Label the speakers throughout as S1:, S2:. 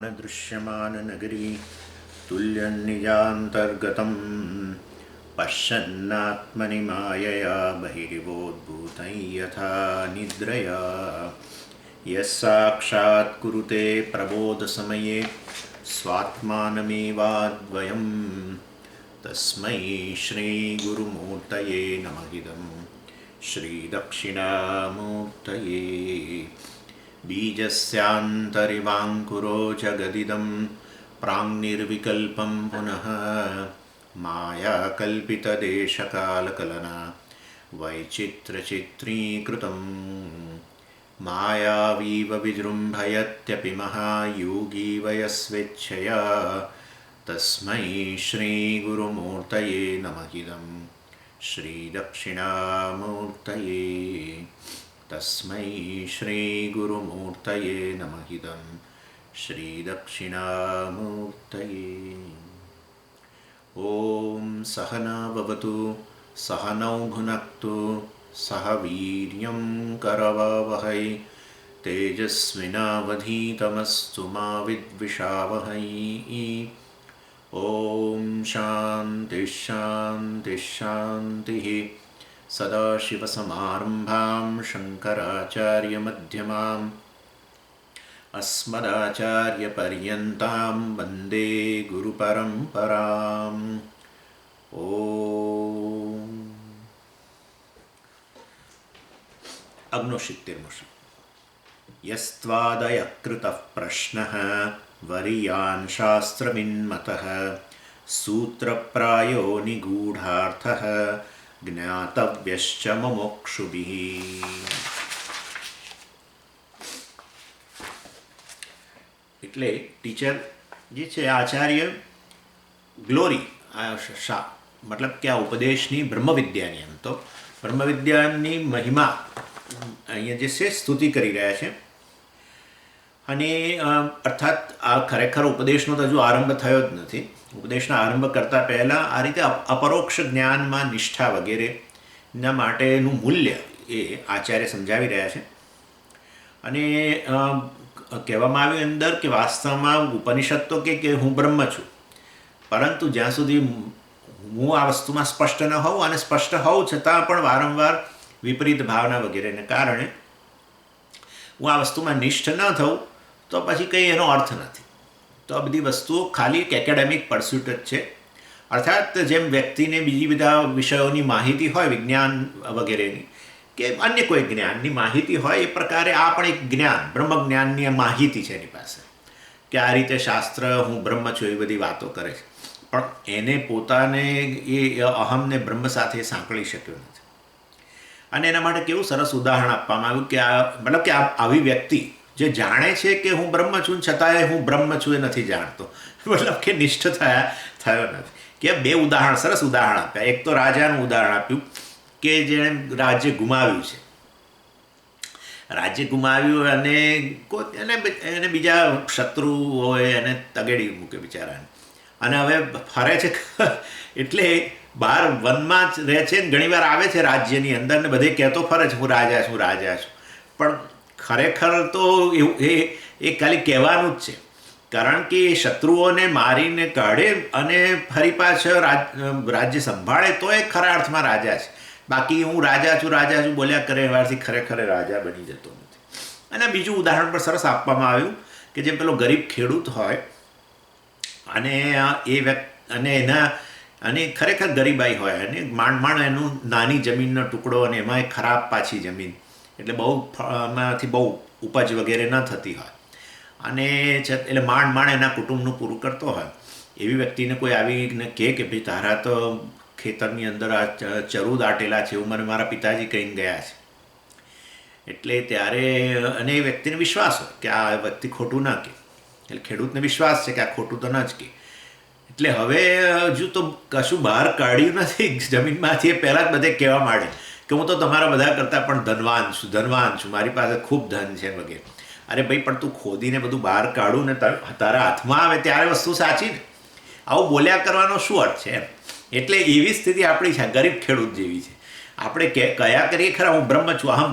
S1: दृश्यमाननगरी तुल्यन्निजान्तर्गतं पश्यन्नात्मनि मायया बहिरिवोद्भूतं यथा निद्रया यस्साक्षात् कुरुते प्रबोधसमये स्वात्मानमेवाद्वयं तस्मै श्रीगुरुमूर्तये नमः इदं श्रीदक्षिणामूर्तये बीजस्यान्तरिवाङ्कुरो जगदिदं प्राङ्निर्विकल्पं पुनः मायाकल्पितदेशकालकलना वैचित्र्यचित्रीकृतं मायावीव विजृम्भयत्यपि महायोगी वयस्वेच्छया तस्मै श्रीगुरुमूर्तये नमः इदं श्रीदक्षिणामूर्तये तस्मै श्रीगुरुमूर्तये नमः इदं श्रीदक्षिणामूर्तये। ॐ सहना भवतु सहनौ भुनक्तु सह वीर्यं करवावहै तेजस्विनावधीतमस्तु मा विद्विषावहै। ॐ शान्तिः शान्तिः शान्तिः। सदाशिवसमारम्भां शङ्कराचार्यमध्यमाम् अस्मदाचार्यपर्यन्तां वन्दे गुरुपरम्पराम्। ॐ अग्नोशित्तिर्मुषि यस्त्वादयः कृतः प्रश्नः वरीयान् शास्त्रविन्मतः सूत्रप्रायो निगूढार्थः જ્ઞાતવ્યશ્ચ મુમુક્ષુભિઃ। એટલે ટીચર જે છે આચાર્ય ગ્લોરી મતલબ કે આ ઉપદેશની બ્રહ્મવિદ્યાની એમ તો બ્રહ્મવિદ્યાની મહિમા અહીંયા જે છે સ્તુતિ કરી રહ્યા છે અને અર્થાત આ ખરેખર ઉપદેશનો તો હજુ આરંભ થયો જ નથી। ઉપદેશના આરંભ કરતાં પહેલાં આ રીતે અપરોક્ષ જ્ઞાનમાં નિષ્ઠા વગેરેના માટેનું મૂલ્ય એ આચાર્ય સમજાવી રહ્યા છે અને કહેવામાં આવ્યું અંદર કે વાસ્તવમાં ઉપનિષદ તો કે હું બ્રહ્મ છું, પરંતુ જ્યાં સુધી હું આ વસ્તુમાં સ્પષ્ટ ન હોઉં અને સ્પષ્ટ હોઉં છતાં પણ વારંવાર વિપરીત ભાવના વગેરેને કારણે હું આ વસ્તુમાં નિષ્ઠ ન થઉં તો પછી કંઈ એનો અર્થ નથી। તો આ બધી વસ્તુઓ ખાલી એક એકેડેમિક પરસ્યુટ જ છે। અર્થાત જેમ વ્યક્તિને બીજી બધા વિષયોની માહિતી હોય વિજ્ઞાન વગેરેની કે અન્ય કોઈ જ્ઞાનની માહિતી હોય એ પ્રકારે આ પણ એક જ્ઞાન બ્રહ્મજ્ઞાનની માહિતી છે એની પાસે કે આ રીતે શાસ્ત્ર હું બ્રહ્મ છું એ બધી વાતો કરે છે, પણ એને પોતાને એ અહમને બ્રહ્મ સાથે સાંકળી શક્યો નથી। અને એના માટે કેવું સરસ ઉદાહરણ આપવામાં આવ્યું કે આ મતલબ કે આવી વ્યક્તિ જે જાણે છે કે હું બ્રહ્મ છું છતાંય હું બ્રહ્મ છું એ નથી જાણતો, મતલબ કે નિષ્ઠ થયો નથી। કે બે ઉદાહરણ સરસ ઉદાહરણ આપ્યા। એક તો રાજાનું ઉદાહરણ આપ્યું કે જેણે રાજ્ય ગુમાવ્યું છે, રાજ્ય ગુમાવ્યું અને એને બીજા શત્રુઓએ એને તગેડી મૂકે બિચારાને અને હવે ફરે છે એટલે બહાર વનમાં જ રહે છે ને ઘણીવાર આવે છે રાજ્યની અંદર ને બધે કહેતો ફરે છે હું રાજા છું રાજા છું, પણ ખરેખર તો એવું એ ખાલી કહેવાનું જ છે, કારણ કે એ શત્રુઓને મારીને કાઢે અને ફરી પાછળ રાજ્ય સંભાળે તો એ ખરા અર્થમાં રાજા છે, બાકી હું રાજા છું બોલ્યા કરે એવાથી ખરેખર રાજા બની જતો નથી। અને બીજું ઉદાહરણ પણ સરસ આપવામાં આવ્યું કે જેમ પેલો ગરીબ ખેડૂત હોય અને અને ખરેખર ગરીબાઈ હોય અને માંડ એનું નાની જમીનનો ટુકડો અને એમાં ખરાબ પાછી જમીન એટલે એમાંથી બહુ ઉપજ વગેરે ન થતી હોય અને એટલે માંડ એના કુટુંબનું પૂરું કરતો હોય, એવી વ્યક્તિને કોઈ આવીને કહે કે ભાઈ તારા તો ખેતરની અંદર આ ચરુ દાટેલા છે એવું મને મારા પિતાજી કહીને ગયા છે, એટલે ત્યારે અને એ વ્યક્તિને વિશ્વાસ હોય કે આ વ્યક્તિ ખોટું ના કહે, એટલે ખેડૂતને વિશ્વાસ છે કે આ ખોટું તો ન જ કહે, એટલે હવે હજુ તો કશું બહાર કાઢ્યું નથી જમીનમાંથી એ પહેલાં જ બધે કહેવા માંડે કે હું તો તમારા બધા કરતાં પણ ધનવાન છું, મારી પાસે ખૂબ ધન છે વગેરે। અરે ભાઈ પણ તું ખોદીને બધું બહાર કાઢું ને તારા હાથમાં આવે ત્યારે વસ્તુ સાચી ને, આવું બોલ્યા કરવાનો શું અર્થ છે એમ। એટલે એવી સ્થિતિ આપણી છે, ગરીબ ખેડૂત જેવી છે। આપણે કયા કરીએ ખરા હું બ્રહ્મ છું, અહમ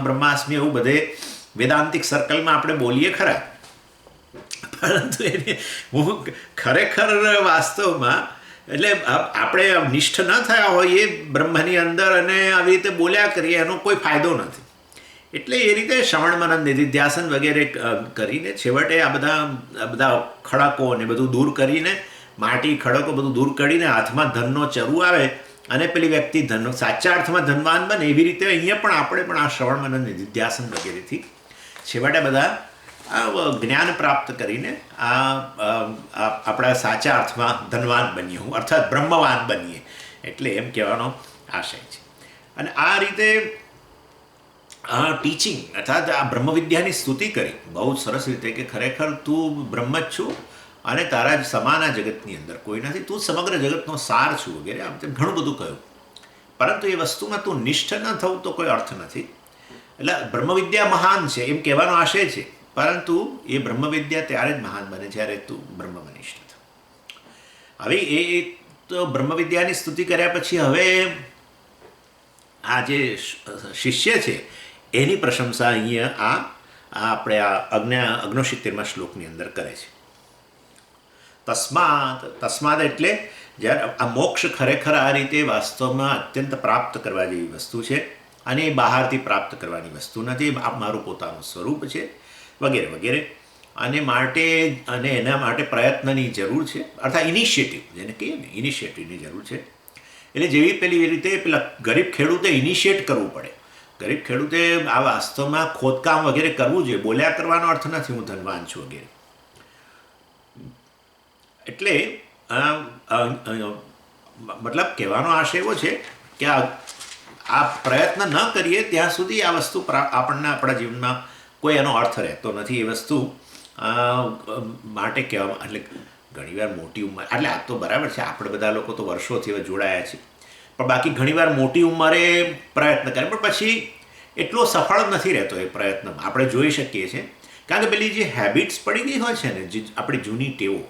S1: બ્રહ્માસ્મિ એવું બધે વેદાંતિક સર્કલમાં આપણે બોલીએ ખરા, પરંતુ એને હું ખરેખર વાસ્તવમાં એટલે આપણે નિષ્ઠ ન થયા હોઈએ બ્રહ્મની અંદર અને આવી રીતે બોલ્યા કરીએ એનો કોઈ ફાયદો નથી. એટલે એ રીતે શ્રવણ મનન નિધિધ્યાસન વગેરે કરીને છેવટે આ બધા ખડકો ને બધું દૂર કરીને માટી ખડકો બધું દૂર કરીને હાથમાં ધનનો ચરુ આવે અને પેલી વ્યક્તિ ધનનો સાચા અર્થમાં ધનવાન બને. એવી રીતે અહીંયા પણ આપણે પણ આ શ્રવણ મનન નિધિધ્યાસન વગેરેથી છેવટે બધા જ્ઞાન પ્રાપ્ત કરીને આપણા સાચા અર્થમાં ધનવાન બનીએ, હું અર્થાત બ્રહ્મવાન બનીએ, એટલે એમ કહેવાનો આશય છે. અને આ રીતે ટીચિંગ અર્થાત આ બ્રહ્મવિદ્યાની સ્તુતિ કરી બહુ સરસ રીતે કે ખરેખર તું બ્રહ્મ જ છું અને તારા જ સમાન આ જગતની અંદર કોઈ નથી, તું સમગ્ર જગતનો સાર છું વગેરે આમ તેમ ઘણું બધું કહ્યું. પરંતુ એ વસ્તુમાં તું નિષ્ઠ ન થવું તો કોઈ અર્થ નથી. એટલે બ્રહ્મવિદ્યા મહાન છે એમ કહેવાનો આશય છે, પરંતુ એ બ્રહ્મવિદ્યા ત્યારે જ મહાન બને જ્યારે તું બ્રહ્મનિષ્ઠ થયું. હવે એ તો બ્રહ્મવિદ્યાની સ્તુતિ કર્યા પછી હવે આ જે શિષ્ય છે એની પ્રશંસા અહીંયા આપણે આ 69માં શ્લોકની અંદર કરે છે. તસ્માદ એટલે જ્યારે આ મોક્ષ ખરેખર આ રીતે વાસ્તવમાં અત્યંત પ્રાપ્ત કરવા જેવી વસ્તુ છે અને એ બહારથી પ્રાપ્ત કરવાની વસ્તુ નથી, મારું પોતાનું સ્વરૂપ છે વગેરે વગેરે. અને એના માટે પ્રયત્નની જરૂર છે, અર્થાત ઇનિશિયેટિવ જેને કહીએ ને ઇનિશિયેટિવની જરૂર છે. એટલે જેવી પેલી રીતે પેલા ગરીબ ખેડૂતે ઇનિશિયેટ કરવું પડે. ગરીબ ખેડૂતે આ વાસ્તવમાં ખોદકામ વગેરે કરવું જોઈએ, બોલ્યા કરવાનો અર્થ નથી હું ધનવાન છું વગેરે. એટલે મતલબ કહેવાનો આશય એવો છે કે આ પ્રયત્ન ન કરીએ ત્યાં સુધી આ વસ્તુ આપણને આપણા જીવનમાં કોઈ એનો અર્થ રહેતો નથી. એ વસ્તુ માટે કહેવામાં એટલે ઘણીવાર મોટી ઉંમર એટલે આ તો બરાબર છે, આપણે બધા લોકો તો વર્ષોથી હવે જોડાયા છીએ, પણ બાકી ઘણીવાર મોટી ઉંમરે પ્રયત્ન કરે પણ પછી એટલો સફળ નથી રહેતો એ પ્રયત્નમાં. આપણે જોઈ શકીએ છીએ કારણ કે પેલી જે હેબિટ્સ પડી ગઈ હોય છે ને, જે આપણી જૂની ટેવો,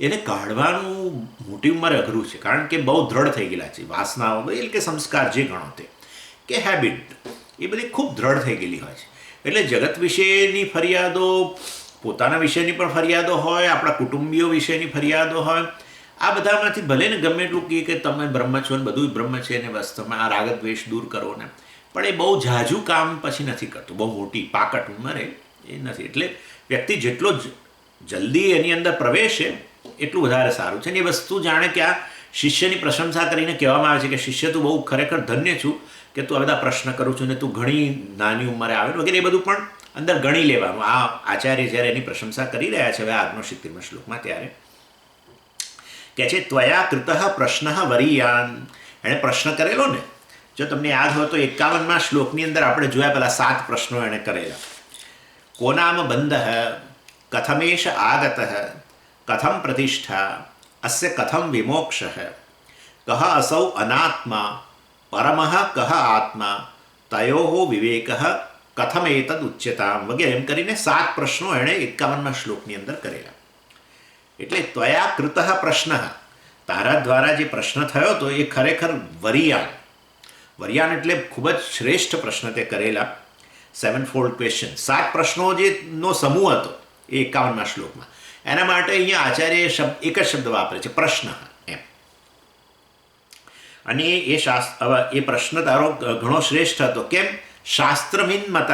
S1: એને કાઢવાનું મોટી ઉંમરે અઘરું છે કારણ કે બહુ દ્રઢ થઈ ગયેલા છે વાસનાઓ, એટલે કે સંસ્કાર જે ગણો તે કે હેબિટ એ બધી ખૂબ દ્રઢ થઈ ગયેલી હોય છે. એટલે જગત વિશેની ફરિયાદો, પોતાના વિશેની પણ ફરિયાદો હોય, આપણા કુટુંબીઓ વિશેની ફરિયાદો હોય, આ બધામાંથી ભલે ને ગમે એટલું કહે કે તમે બ્રહ્મ છો ને બધું બ્રહ્મ છે ને વાસ્તવમાં આ રાગદ્વેષ દૂર કરો ને, પણ એ બહુ ઝાઝું કામ પછી નથી કરતું, બહુ મોટી પાકટ ઉંમરે એ નથી. એટલે વ્યક્તિ જેટલો જલ્દી એની અંદર પ્રવેશે એટલું વધારે સારું છે. ને એ વસ્તુ જાણે કે આ શિષ્યની પ્રશંસા કરીને કહેવામાં આવે છે કે શિષ્ય તું બહુ ખરેખર ધન્ય છું કે તું આ બધા પ્રશ્ન કરું છું ને તું ઘણી નાની ઉંમરે આવે વગેરે એ બધું પણ અંદર ગણી લેવાનું. આ આચાર્ય જ્યારે એની પ્રશંસા કરી રહ્યા છે હવે 69માં શ્લોકમાં, ત્યારે કહે છે ત્વયા કૃતઃ પ્રશ્ન વરીયાન. એણે પ્રશ્ન કરેલો ને, જો તમને યાદ હોય તો 51માં શ્લોકની અંદર આપણે જોયા પેલા 7 પ્રશ્નો એણે કરેલા. કોનામ બંધ, કથમેશ આગત, કથમ પ્રતિષ્ઠા, અસ્ય કથમ વિમોક્ષ, કહ અસૌ અનાત્મા, પરમઃ કહ આત્મા, તયો વિવેક કથમ એતદ ઉચ્યતામ વગેરે એમ કરીને 7 પ્રશ્નો એણે 51માં શ્લોકની અંદર કરેલા. એટલે ત્વયા કૃતઃ પ્રશ્ન, તારા દ્વારા જે પ્રશ્ન થયો હતો એ ખરેખર વરિયાન એટલે ખૂબ જ શ્રેષ્ઠ પ્રશ્ન તે કરેલા. 7fold ક્વેશ્ચન, 7 પ્રશ્નો જે નો સમૂહ હતો એ 51માં શ્લોકમાં. એના માટે અહીંયા આચાર્ય એક જ શબ્દ વાપરે છે, પ્રશ્ન એમ. અને એ પ્રશ્ન તારો ઘણો શ્રેષ્ઠ હતો. કેમ? શાસ્ત્રવિન્મત.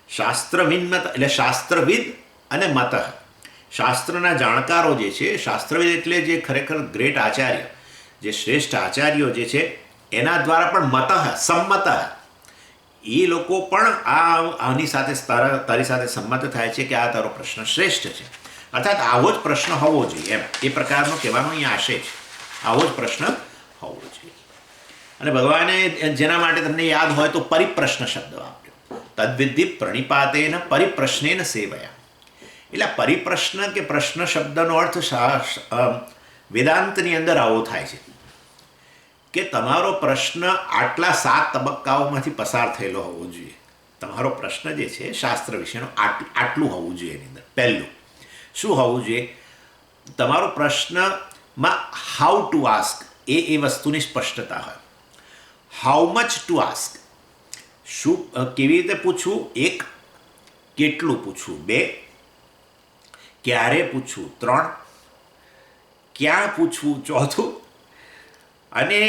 S1: શાસ્ત્રવિન્મત એટલે શાસ્ત્રવિદ અને મત, શાસ્ત્રના જાણકારો જે છે, શાસ્ત્રવિદ એટલે જે ખરેખર ગ્રેટ આચાર્ય, જે શ્રેષ્ઠ આચાર્યો જે છે એના દ્વારા પણ મત સંમત, એ લોકો પણ આની સાથે તારી સાથે સંમત થાય છે કે આ તારો પ્રશ્ન શ્રેષ્ઠ છે. અર્થાત આવો જ પ્રશ્ન હોવો જોઈએ એમ, એ પ્રકારનો કહેવાનો અહીંયા આશય છે. આવો જ પ્રશ્ન હોવો જોઈએ. અને ભગવાને જેના માટે તમને યાદ હોય તો પરિપ્રશ્ન શબ્દ વાપર્યો. તદ્વિધિ પ્રણિપાતેન પરિપ્રશ્નેન સેવયા. એટલે પરિપ્રશ્ન કે પ્રશ્ન શબ્દનો અર્થ વેદાંતની અંદર આવો થાય છે કે તમારો પ્રશ્ન આટલા 7 તબક્કાઓમાંથી પસાર થયેલો હોવો જોઈએ. તમારો પ્રશ્ન જે છે શાસ્ત્ર વિશેનો આટલું હોવું જોઈએ. એની અંદર પહેલું શું હોવું જોઈએ? તમારો પ્રશ્નમાં હાઉ ટુ આસ્ક એ વસ્તુની સ્પષ્ટતા હોય. હાઉ મચ ટુ આસ્ક, શું કેવી રીતે પૂછવું, 1 કેટલું પૂછવું, 2 ક્યારે પૂછવું 3, ક્યાં પૂછવું 4, અને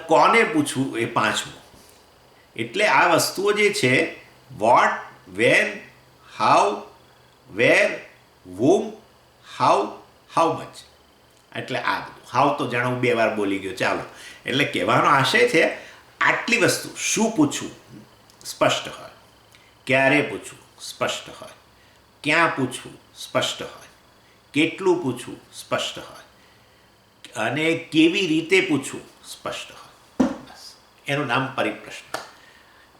S1: કોને પૂછવું એ 5. એટલે આ વસ્તુઓ જે છે what, when, how, where, whom, how, how much. એટલે આ બધું હાઉ તો જાણો હું 2 વાર બોલી ગયો, ચાલો. એટલે કહેવાનો આશય છે આટલી વસ્તુ, શું પૂછવું સ્પષ્ટ હોય, ક્યારે પૂછવું સ્પષ્ટ હોય, ક્યાં પૂછવું સ્પષ્ટ હોય, કેટલું પૂછવું સ્પષ્ટ હોય, અને કેવી રીતે પૂછવું સ્પષ્ટ હોય. બસ એનું નામ પરિપ્રશ્ન.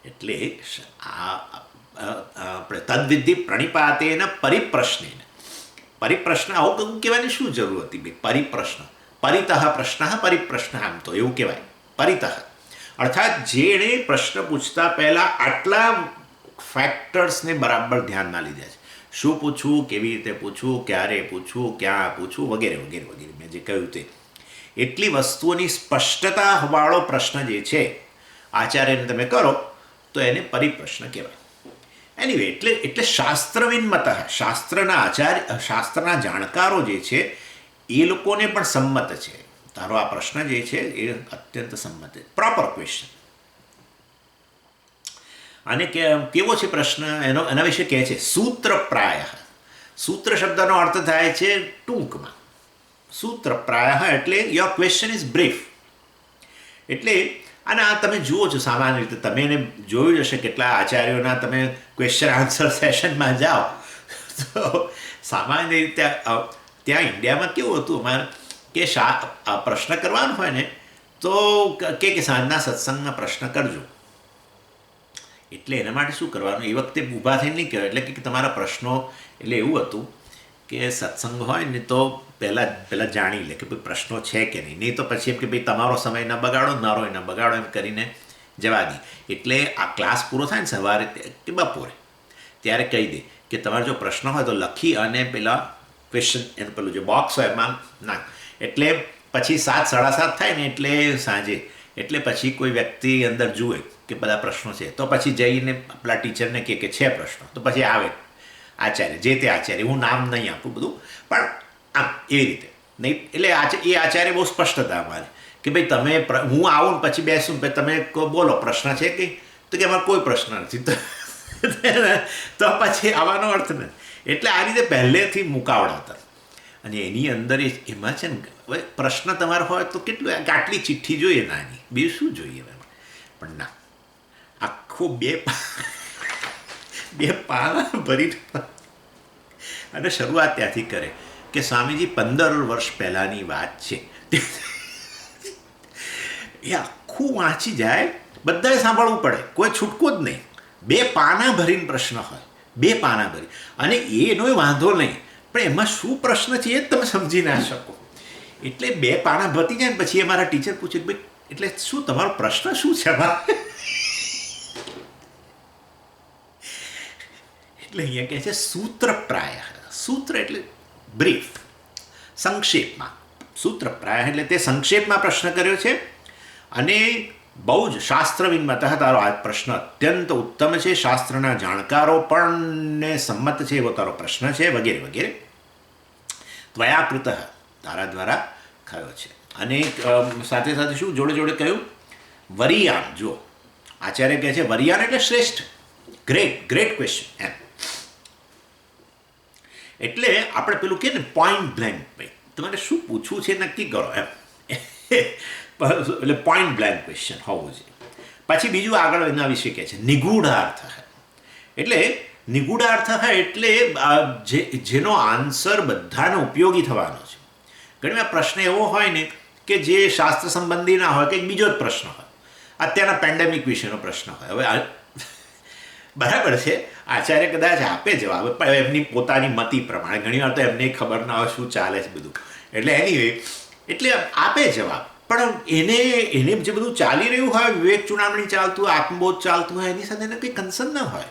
S1: એટલે આપણે તદ્વિધિ પ્રણિપાતેન પરિપ્રશ્નેન. પરિપ્રશ્ન આવું કહેવાની શું જરૂર હતી ભાઈ? પરિપ્રશ્ન, પરિતઃ પ્રશ્ન પરિપ્રશ્ન, આમ તો એવું કહેવાય પરિતઃ. અર્થાત જેણે પ્રશ્ન પૂછતા પહેલાં આટલા ફેક્ટર્સને બરાબર ધ્યાનમાં લીધા છે. શું પૂછવું, કેવી રીતે પૂછવું, ક્યારે પૂછવું, ક્યાં પૂછવું, વગેરે વગેરે વગેરે, મેં જે કહ્યું તે એટલી વસ્તુઓની સ્પષ્ટતાવાળો પ્રશ્ન જે છે આચાર્યને તમે કરો તો એને પરિપ્રશ્ન કહેવાય. એનીવે, એટલે શાસ્ત્રવિન્મત, શાસ્ત્રના આચાર્ય, શાસ્ત્રના જાણકારો જે છે એ લોકોને પણ સંમત છે. તારો આ પ્રશ્ન જે છે એ અત્યંત સંમત છે, પ્રોપર ક્વેશ્ચન. અને કેવો છે પ્રશ્ન એના વિશે કહે છે સૂત્રપ્રાય. સૂત્ર શબ્દનો અર્થ થાય છે ટૂંકમાં. સૂત્રપ્રાય એટલે યોર ક્વેશ્ચન ઇઝ બ્રીફ. એટલે અને આ તમે જુઓ છો સામાન્ય રીતે, તમે એને જોયું જશે કેટલા આચાર્યોના તમે ક્વેશ્ચન આન્સર સેશનમાં જાઓ તો સામાન્ય રીતે ત્યાં ઇન્ડિયામાં કેવું હતું અમારે કે પ્રશ્ન કરવાનો હોય ને તો કે સાંજના સત્સંગમાં પ્રશ્ન કરજો. એટલે એના માટે શું કરવાનું, એ વખતે ઊભા થઈને નહીં કહેવાય. એટલે કે તમારા પ્રશ્નો, એટલે એવું હતું કે સત્સંગ હોય ને તો પહેલાં જાણી લે કે ભાઈ પ્રશ્નો છે કે નહીં તો પછી એમ કે ભાઈ તમારો સમય ન બગાડો, મારો ન બગાડો, એમ કરીને જવા દે. એટલે આ ક્લાસ પૂરો થાય ને સવારે કે બપોરે, ત્યારે કહી દે કે તમારે જો પ્રશ્ન હોય તો લખી અને પેલા ક્વેશ્ચન એનું પેલું જે બોક્સ હોય એમાં નાખ. એટલે પછી 7, 7:30 થાય ને એટલે સાંજે, એટલે પછી કોઈ વ્યક્તિ અંદર જુએ કે બધા પ્રશ્નો છે તો પછી જઈને પેલા ટીચરને કહે કે છે પ્રશ્નો, તો પછી આવે આચાર્ય, જે તે આચાર્ય, હું નામ નહીં આપું બધું, પણ આમ એવી રીતે નહીં. એટલે એ આચાર્ય બહુ સ્પષ્ટ હતા અમારે કે ભાઈ તમે, હું આવું ને પછી બેસું, ભાઈ તમે બોલો પ્રશ્ન છે કે, તો કે અમારે કોઈ પ્રશ્ન નથી, તો પછી આવવાનો અર્થ નથી. એટલે આ રીતે પહેલેથી મુકાવડાતા. અને એની અંદર એમાં છે ને હવે પ્રશ્ન તમારો હોય તો કેટલું, આટલી ચિઠ્ઠી જોઈએ નાની, બીજું શું જોઈએ એમાં. પણ ના, આખું 2 પાના ભરી અને શરૂઆત ત્યાંથી કરે કે સ્વામીજી 15 વર્ષ પહેલાંની વાત છે. એ આખું વાંચી જાય, બધાએ સાંભળવું પડે, કોઈ છૂટકો જ નહીં. 2 પાના ભરીને પ્રશ્ન હોય, 2 પાના ભરી, અને એનો વાંધો નહીં, પણ એમાં શું પ્રશ્ન છે એ જ તમે સમજી ના શકો. એટલે 2 પાના ભતી જાય ને પછી એ મારા ટીચર પૂછે કે ભાઈ એટલે શું તમારો પ્રશ્ન શું છે? એટલે અહીંયા કહે છે સૂત્રપ્રાય. સૂત્ર એટલે બ્રીફ, સંક્ષેપમાં. સૂત્રપ્રાય એટલે તે સંક્ષેપમાં પ્રશ્ન કર્યો છે અને બહુ જ શાસ્ત્રવિન્મત. તારો આ પ્રશ્ન અત્યંત ઉત્તમ છે, શાસ્ત્રના જાણકારો પણ સંમત છે એવો તારો પ્રશ્ન છે, વગેરે વગેરે. ત્વયા કૃત, તારા દ્વારા થયો છે. અને સાથે સાથે શું જોડે જોડે કહ્યું વરિયાન. જો આચાર્ય કહે છે વરિયાન એટલે શ્રેષ્ઠ, ગ્રેટ, ગ્રેટ ક્વેશ્ચન એમ. એટલે આપણે પેલું કહે ને પોઈન્ટ બ્લેન્ક, ભાઈ તમારે શું પૂછવું છે નક્કી કરો એમ. એટલે પોઈન્ટ બ્લેન્ક ક્વેશ્ચન હોવું જોઈએ. પછી બીજું આગળ એના વિશે કહે છે નિગૂઢાર્થ. એટલે નિગૂઢાર્થ એટલે જેનો આન્સર બધાને ઉપયોગી થવાનો છે. ઘણી વાર પ્રશ્ન એવો હોય ને કે જે શાસ્ત્ર સંબંધી ના હોય, કંઈક બીજો જ પ્રશ્ન હોય. અત્યારના પેન્ડેમિક વિશેનો પ્રશ્ન હોય. હવે બરાબર છે, આચાર્ય કદાચ આપે જવાબ, પણ એમની પોતાની મતિ પ્રમાણે. ઘણીવાર તો એમને ખબર ના હોય શું ચાલે છે બધું. એટલે એનીવે, એટલે આપે જવાબ, પણ એને જે બધું ચાલી રહ્યું હોય, વિવેક ચૂડામણી ચાલતું હોય, આત્મબોધ ચાલતું હોય, એની સાથે એને કંઈ કન્સર્ન ના હોય.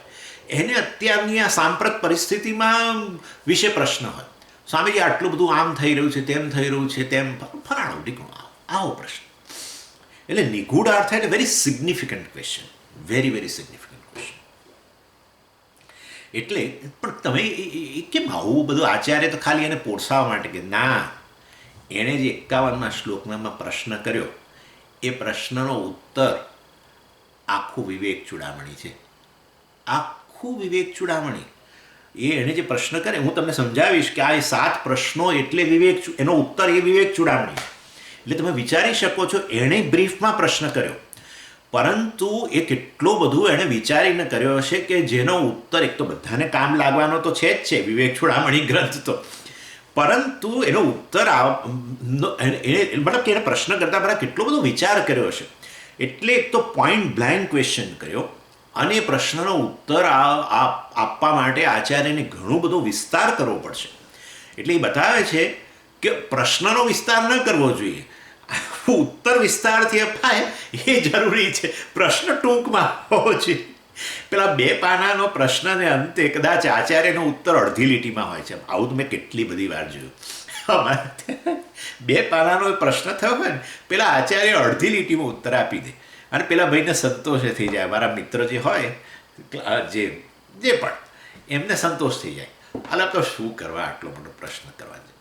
S1: એને અત્યારની આ સાંપ્રત પરિસ્થિતિમાં વિશે પ્રશ્ન હોય. સ્વામીજી આટલું બધું આમ થઈ રહ્યું છે, તેમ થઈ રહ્યું છે, તેમ ફલાણું ઢીકણું, આવો પ્રશ્ન. એટલે નિગૂઢ અર્થ એટલે very significant question, very very significant question. એટલે પણ તમે કેમ આવું બધું આચાર્ય તો ખાલી એને પોષાવવા માટે કે ના, એણે જે 51મા શ્લોકમાં પ્રશ્ન કર્યો એ પ્રશ્નનો ઉત્તર આખું વિવેક ચૂડામણી છે. આખું વિવેક ચૂડામણી. એણે જે પ્રશ્ન કરે, હું તમને સમજાવીશ કે આ 7 પ્રશ્નો એટલે વિવેક, એનો ઉત્તર એ વિવેક ચૂડામણી. એટલે તમે વિચારી શકો છો, એણે બ્રીફમાં પ્રશ્ન કર્યો, પરંતુ એ કેટલો બધું એણે વિચારીને કર્યો હશે કે જેનો ઉત્તર એક તો બધાને કામ લાગવાનો તો છે જ છે, વિવેક ચૂડામણી ગ્રંથ તો, પરંતુ એનો ઉત્તર મતલબ કે એને પ્રશ્ન કરતા પહેલાં કેટલો બધો વિચાર કર્યો હશે. એટલે એક તો પોઈન્ટ બ્લેન્ક ક્વેશ્ચન કર્યો, અને એ પ્રશ્નનો ઉત્તર આપવા માટે આચાર્યને ઘણો બધો વિસ્તાર કરવો પડશે. એટલે એ બતાવે છે કે પ્રશ્નનો વિસ્તાર ન કરવો જોઈએ, ઉત્તર વિસ્તારથી અપાય એ જરૂરી છે. પ્રશ્ન ટૂંકમાં હોવો જોઈએ. પેલા 2 પાનાનો પ્રશ્નને અંતે કદાચ આચાર્યનો ઉત્તર અડધી લીટીમાં હોય છે. આવું તો મેં કેટલી બધી વાર જોયું. 2 પાનાનો પ્રશ્ન થયો હોય ને, પેલા આચાર્ય અડધી લીટીમાં ઉત્તર આપી દે, અને પેલા ભાઈને સંતોષ થઈ જાય. મારા મિત્ર જે હોય, જે પણ, એમને સંતોષ થઈ જાય. અલા તો શું કરવા આટલો મોટો પ્રશ્ન કરવા છે.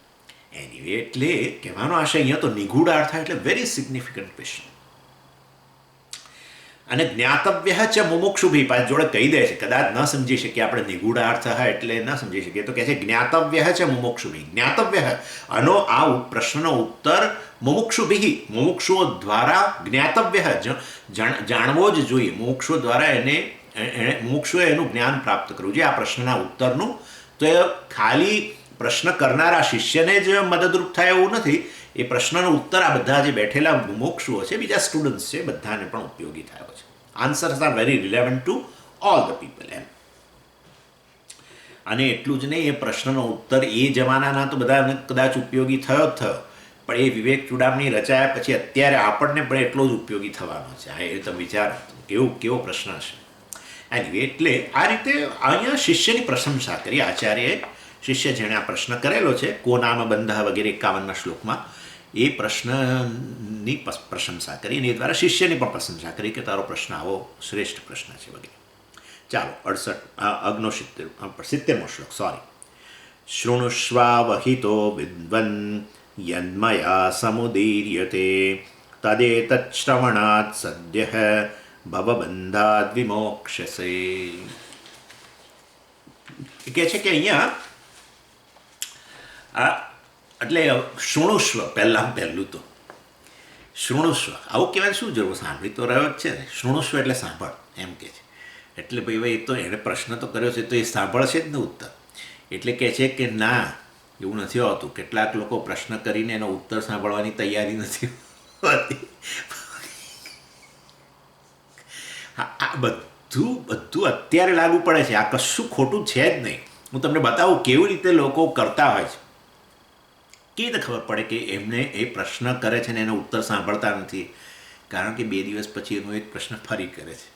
S1: એનીવે, એટલે કહેવાનો આશય અહીંયા તો નિગૂઢ અર્થ એટલે વેરી સિગ્નિફિકન્ટ ક્વેશ્ચન. અને જ્ઞાતવ્ય છે મુમુક્ષુભી, પાસે જોડે કહી દે છે, કદાચ ન સમજી શકીએ આપણે નિગૂઢ અર્થ એટલે ન સમજી શકીએ, તો કહે છે જ્ઞાતવ્ય છે મુમુક્ષુભી. જ્ઞાતવ્ય, આનો આ પ્રશ્નનો ઉત્તર મુમુક્ષુભી, મુમુક્ષુઓ દ્વારા જ્ઞાતવ્ય, જાણવો જ જોઈએ. મુમુક્ષુઓ દ્વારા મુમુક્ષુએ એનું જ્ઞાન પ્રાપ્ત કરવું જોઈએ આ પ્રશ્નના ઉત્તરનું. તો એ ખાલી પ્રશ્ન કરનારા શિષ્યને જ મદદરૂપ થાય એવું નથી, એ પ્રશ્નનો ઉત્તર આ બધા જે બેઠેલા મુમુક્ષુઓ છે, બીજા સ્ટુડન્ટ્સ છે, બધાને પણ ઉપયોગી થયો છે. Answers are very relevant to all the people એમ. અને એટલું જ નહીં, એ પ્રશ્નનો ઉત્તર એ જમાનાના તો બધાને કદાચ ઉપયોગી થયો જ થયો, પણ એ વિવેક ચૂડામણી રચાયા પછી અત્યારે આપણને પણ એટલો જ ઉપયોગી થવાનો છે. હા, એ તમે વિચારો કેવો પ્રશ્ન હશે. એની એટલે આ રીતે અહીંયા શિષ્યની પ્રશંસા કરી આચાર્યએ. શિષ્ય જેણે આ પ્રશ્ન કરેલો છે, કો નામ બંધ વગેરે 51મા શ્લોકમાં, એ પ્રશ્નની પ્રશંસા કરી, અને એ દ્વારા શિષ્યની પણ પ્રશંસા કરી કે તારો પ્રશ્ન આવો શ્રેષ્ઠ પ્રશ્ન છે વગેરે. ચાલો 70મો શ્લોક, સોરી. શૃણુષ્વાવહિતો વિદ્વન યન્મયા સમુદીર્યતે તદેતશ્રવણાत् સદ્યઃ ભવબંધાદ વિમોક્ષસે. કહે છે કે અહીંયા એટલે શૃણુષ્વ, પહેલું તો શૃણુષ્વ, આવું કહેવાય શું જરૂર, સાંભળી તો રહ્યો જ છે ને. શૃણુષ્વ એટલે સાંભળ એમ કે છે. એટલે ભાઈ તો એણે પ્રશ્ન તો કર્યો છે, તો એ સાંભળશે જ ને ઉત્તર. એટલે કહે છે કે ના, એવું નથી હોતું. કેટલાક લોકો પ્રશ્ન કરીને એનો ઉત્તર સાંભળવાની તૈયારી નથી હોતી. આ બધું અત્યારે લાગુ પડે છે. આ કશું ખોટું છે જ નહીં. હું તમને બતાવું કેવી રીતે લોકો કરતા હોય છે. કેવી રીતે ખબર પડે કે એમને એ પ્રશ્ન કરે છે ને એનો ઉત્તર સાંભળતા નથી? કારણ કે 2 દિવસ પછી એનો એક પ્રશ્ન ફરી કરે છે.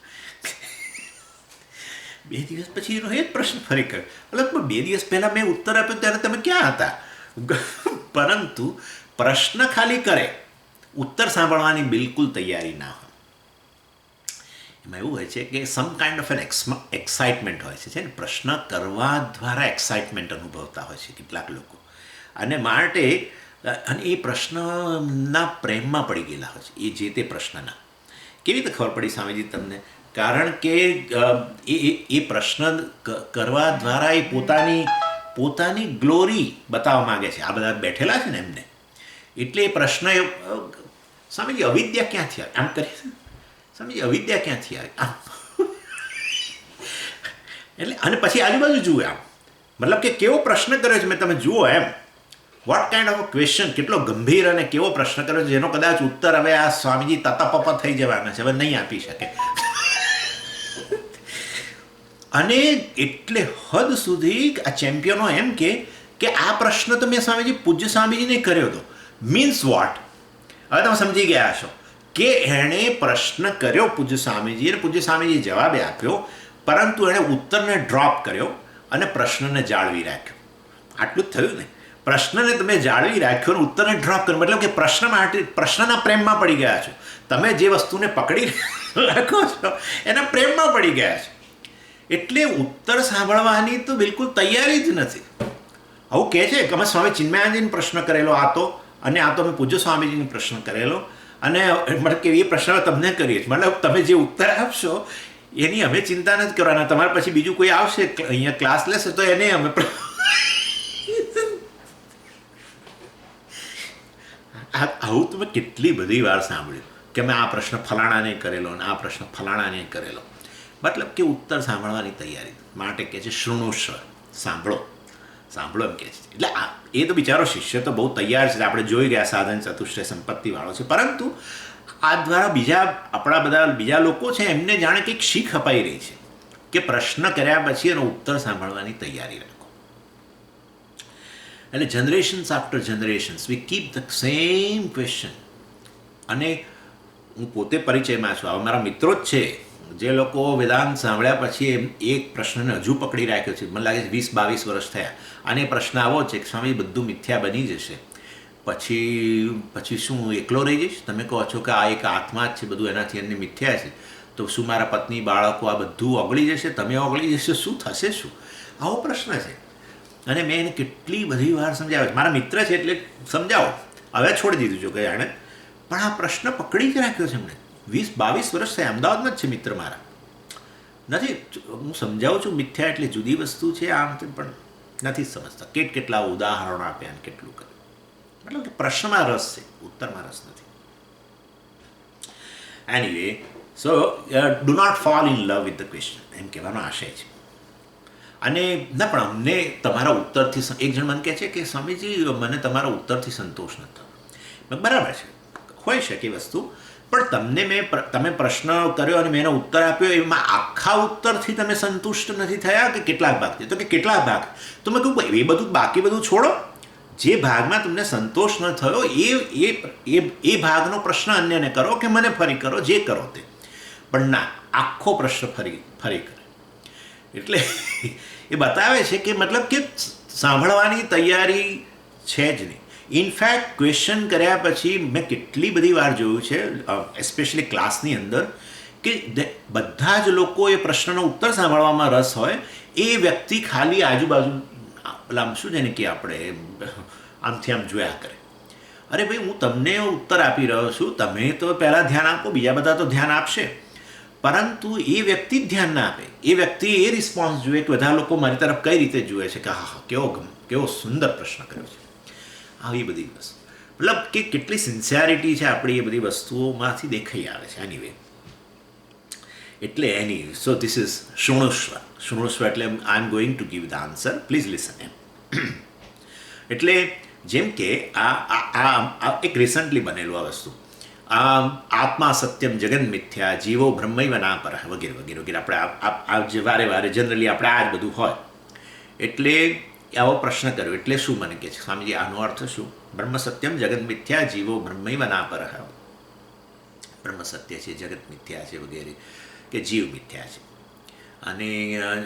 S1: 2 દિવસ પછી એનો એ જ પ્રશ્ન ફરી કરે. એટલે 2 દિવસ પહેલાં મેં ઉત્તર આપ્યો ત્યારે તમે ક્યાં હતા? પરંતુ પ્રશ્ન ખાલી કરે, ઉત્તર સાંભળવાની બિલકુલ તૈયારી ના હોય. એમાં એવું હોય છે કે some kind of an excitement હોય છે ને, પ્રશ્ન કરવા દ્વારા એક્સાઇટમેન્ટ અનુભવતા હોય છે કેટલાક લોકો. અને માટે એ પ્રશ્નના પ્રેમમાં પડી ગયેલા હોય છે, એ જે તે પ્રશ્નના. કેવી રીતે ખબર પડી સ્વામીજી તમને? કારણ કે એ પ્રશ્ન કરવા દ્વારા એ પોતાની ગ્લોરી બતાવવા માગે છે. આ બધા બેઠેલા છે ને એમને. એટલે એ પ્રશ્ન સ્વામીજી અવિદ્યા ક્યાંથી આવે? આમ કરીએ સ્વામીજી અવિદ્યા ક્યાંથી આવે? આમ એટલે અને પછી આજુબાજુ જુએ આમ, મતલબ કે કેવો પ્રશ્ન કર્યો છે મેં, તમે જુઓ એમ. વોટ કાઇન્ડ ઓફ ક્વેશ્ચન, કેટલો ગંભીર અને કેવો પ્રશ્ન કર્યો છે, જેનો કદાચ ઉત્તર હવે આ સ્વામીજી તતપપ થઈ જવાના છે, હવે નહીં આપી શકે. અને એટલે હદ સુધી આ ચેમ્પિયનો એમ કે આ પ્રશ્ન તો મેં સ્વામીજી પૂજ્ય સ્વામીજીને કર્યો હતો. Means what? હવે તમે સમજી ગયા છો કે એણે પ્રશ્ન કર્યો પૂજ્ય સ્વામીજી, અને પૂજ્ય સ્વામીજીએ જવાબ આપ્યો, પરંતુ એણે ઉત્તરને ડ્રોપ કર્યો અને પ્રશ્નને જાળવી રાખ્યો. આટલું જ થયું ને. પ્રશ્નને તમે જાળવી રાખ્યો અને ઉત્તરને ડ્રોપ કર્યો, મતલબ કે પ્રશ્નના પ્રેમમાં પડી ગયા છો. તમે જે વસ્તુને પકડી રાખો છો એના પ્રેમમાં પડી ગયા છો. એટલે ઉત્તર સાંભળવાની તો બિલકુલ તૈયારી જ નથી. આવું કહે છે કે અમે સ્વામી ચિન્મયાનંદજીને પ્રશ્ન કરેલો આ તો, અને આ તો અમે પૂજ્ય સ્વામીજીને પ્રશ્ન કરેલો, અને મતલબ કે એ પ્રશ્ન તમને કરીએ છીએ, મતલબ તમે જે ઉત્તર આપશો એની અમે ચિંતા નથી કરવાના. તમારે પછી બીજું કોઈ આવશે અહીંયા ક્લાસ લેશે તો એને અમે આવું તમે કેટલી બધી વાર સાંભળ્યું કે મેં આ પ્રશ્ન ફલાણાને કરેલો અને આ પ્રશ્ન ફલાણાને કરેલો. મતલબ કે ઉત્તર સાંભળવાની તૈયારી માટે કહે છે શૃણુષ્વ, સાંભળો સાંભળો એમ કહે છે. એટલે એ તો બિચારો શિષ્ય તો બહુ તૈયાર છે, આપણે જોઈ ગયા સાધન ચતુષ્ટય સંપત્તિવાળો છે, પરંતુ આ દ્વારા બીજા આપણા બધા બીજા લોકો છે એમને જાણે કંઈક શીખ અપાઈ રહી છે કે પ્રશ્ન કર્યા પછી એનો ઉત્તર સાંભળવાની તૈયારી રાખો. એટલે generations after generations we keep the same question. અને હું પોતે પરિચયમાં છું, આવા મારા મિત્રો જ છે જે લોકો વેદાંત સાંભળ્યા પછી એક પ્રશ્નને હજુ પકડી રાખ્યો છે. મને લાગે છે 20-22 વર્ષ થયા અને એ પ્રશ્ન આવો છે કે સ્વામી બધું મિથ્યા બની જશે પછી શું હું એકલો રહી જઈશ? તમે કહો છો કે આ એક આત્મા જ છે, બધું એનાથી એમને મિથ્યા છે, તો શું મારા પત્ની બાળકો આ બધું ઓગળી જશે? તમે ઓગળી જશે, શું થશે? શું આવો પ્રશ્ન છે. અને મેં એને કેટલી બધી વાર સમજાવ્યો છે. મારા મિત્ર છે એટલે સમજાવો, હવે છોડી દીધું છે કે જાણે, પણ આ પ્રશ્ન પકડી જ રાખ્યો છે એમણે. 20-22 વર્ષ થયા, અમદાવાદમાં જ છે મિત્ર મારા. નથી, હું સમજાવું છું મિથ્યા એટલે જુદી વસ્તુ છે આમ તેમ, પણ નથી સમજતા. કેટલા ઉદાહરણો આપ્યા અને કેટલું કર્યું. મતલબ કે પ્રશ્નમાં રસ છે, ઉત્તરમાં રસ નથી. Anyway, so do not fall in love with the question, એમ કહેવાનો આશય છે. અને ના, પણ અમને તમારા ઉત્તરથી, એક જણ મને કહે છે કે સ્વામીજી મને તમારા ઉત્તરથી સંતોષ નથી થતો. બરાબર છે, હોઈ શકે વસ્તુ, પણ તમે પ્રશ્ન કર્યો અને મેં એનો ઉત્તર આપ્યો, એમાં આખા ઉત્તરથી તમે સંતુષ્ટ નથી થયા કે કેટલાક ભાગથી? તો કે કેટલાક ભાગ. તો મેં કહ્યું એ બધું બાકી બધું છોડો, જે ભાગમાં તમને સંતોષ ન થયો એ ભાગનો પ્રશ્ન અન્યને કરો કે મને ફરી કરો, જે કરો તે. પણ ના, આખો પ્રશ્ન ફરી કરે. એટલે એ બતાવે છે કે મતલબ કે સાંભળવાની તૈયારી છે જ નહીં. ઇનફેક્ટ ક્વેશ્ચન કર્યા પછી મેં કેટલી બધી વાર જોયું છે, એસ્પેશિયલી ક્લાસની અંદર, કે બધા જ લોકો એ પ્રશ્નનો ઉત્તર સાંભળવામાં રસ હોય, એ વ્યક્તિ ખાલી આજુબાજુ આમ શું છે ને કે આપણે આમથી આમ જોયા કરે. અરે ભાઈ, હું તમને ઉત્તર આપી રહ્યો છું, તમે તો પહેલાં ધ્યાન આપો, બીજા બધા તો ધ્યાન આપશે, પરંતુ એ વ્યક્તિ જ ધ્યાન ના આપે. એ વ્યક્તિ એ રિસ્પોન્સ જુએ કે બધા લોકો મારી તરફ કઈ રીતે જુએ છે કે હા કેવો સુંદર પ્રશ્ન કર્યો છે. આવી બધી વસ્તુ, મતલબ કે કેટલી સિન્સિયરિટી છે આપણી, એ બધી વસ્તુઓમાંથી દેખાઈ આવે છે. એટલે સો ધીસ ઇઝ શૃણુષ્વ એટલે I am going to give the answer, please listen એમ. એટલે જેમ કે આ એક રિસન્ટલી બનેલું આ વસ્તુ, આત્મા સત્યમ જગન મિથ્યા જીવો બ્રહ્મૈવ ના પર વગેરે વગેરે વગેરે. આપણે આ જે વારે જનરલી આપણે આ જ બધું હોય. એટલે આવો પ્રશ્ન કર્યો એટલે શું મને કહે છે સ્વામીજી આનો અર્થ શું? બ્રહ્મ સત્યમ જગત મિથ્યા જીવો બ્રહ્મૈવ ના પર. બ્રહ્મ સત્ય છે, જગત મિથ્યા છે વગેરે, કે જીવ મિથ્યા છે અને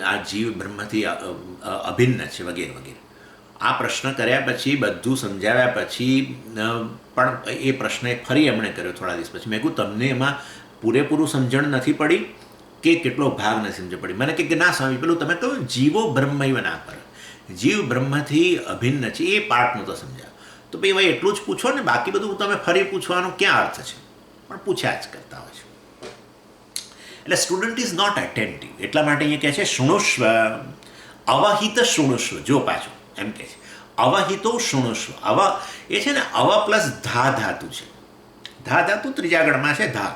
S1: આ જીવ બ્રહ્મથી અભિન્ન છે વગેરે વગેરે. આ પ્રશ્ન કર્યા પછી, બધું સમજાવ્યા પછી પણ એ પ્રશ્ન ફરી એમણે કર્યો થોડા દિવસ પછી. મેં કહ્યું તમને એમાં પૂરેપૂરું સમજણ નથી પડી કે કેટલો ભાગ નથી સમજણ પડી? મને કે ના સ્વામી, પેલું તમે કહ્યું જીવો બ્રહ્મૈવ ના પર, જીવ બ્રહ્મથી અભિન્ન છે, એ પાર્ટનું તો સમજાવ. તો ભાઈ ભાઈ એટલું જ પૂછો ને, બાકી બધું તમે ફરી પૂછવાનો ક્યાં અર્થ છે? પણ પૂછ્યા જ કરતા હોય છે. એટલે સ્ટુડન્ટ ઇઝ નોટ એટેન્ટિવ. એટલા માટે અહીંયા કહે છે શૃણુષ્વ, અવહિત શૃણુષ્વ. જો પાછું એમ કહે છે અવહિતો શૃણુષ્વ. એ છે ને અવ પ્લસ ધા ધાતુ છે. ધા ધાતુ ત્રીજા ગણમાં છે ધા,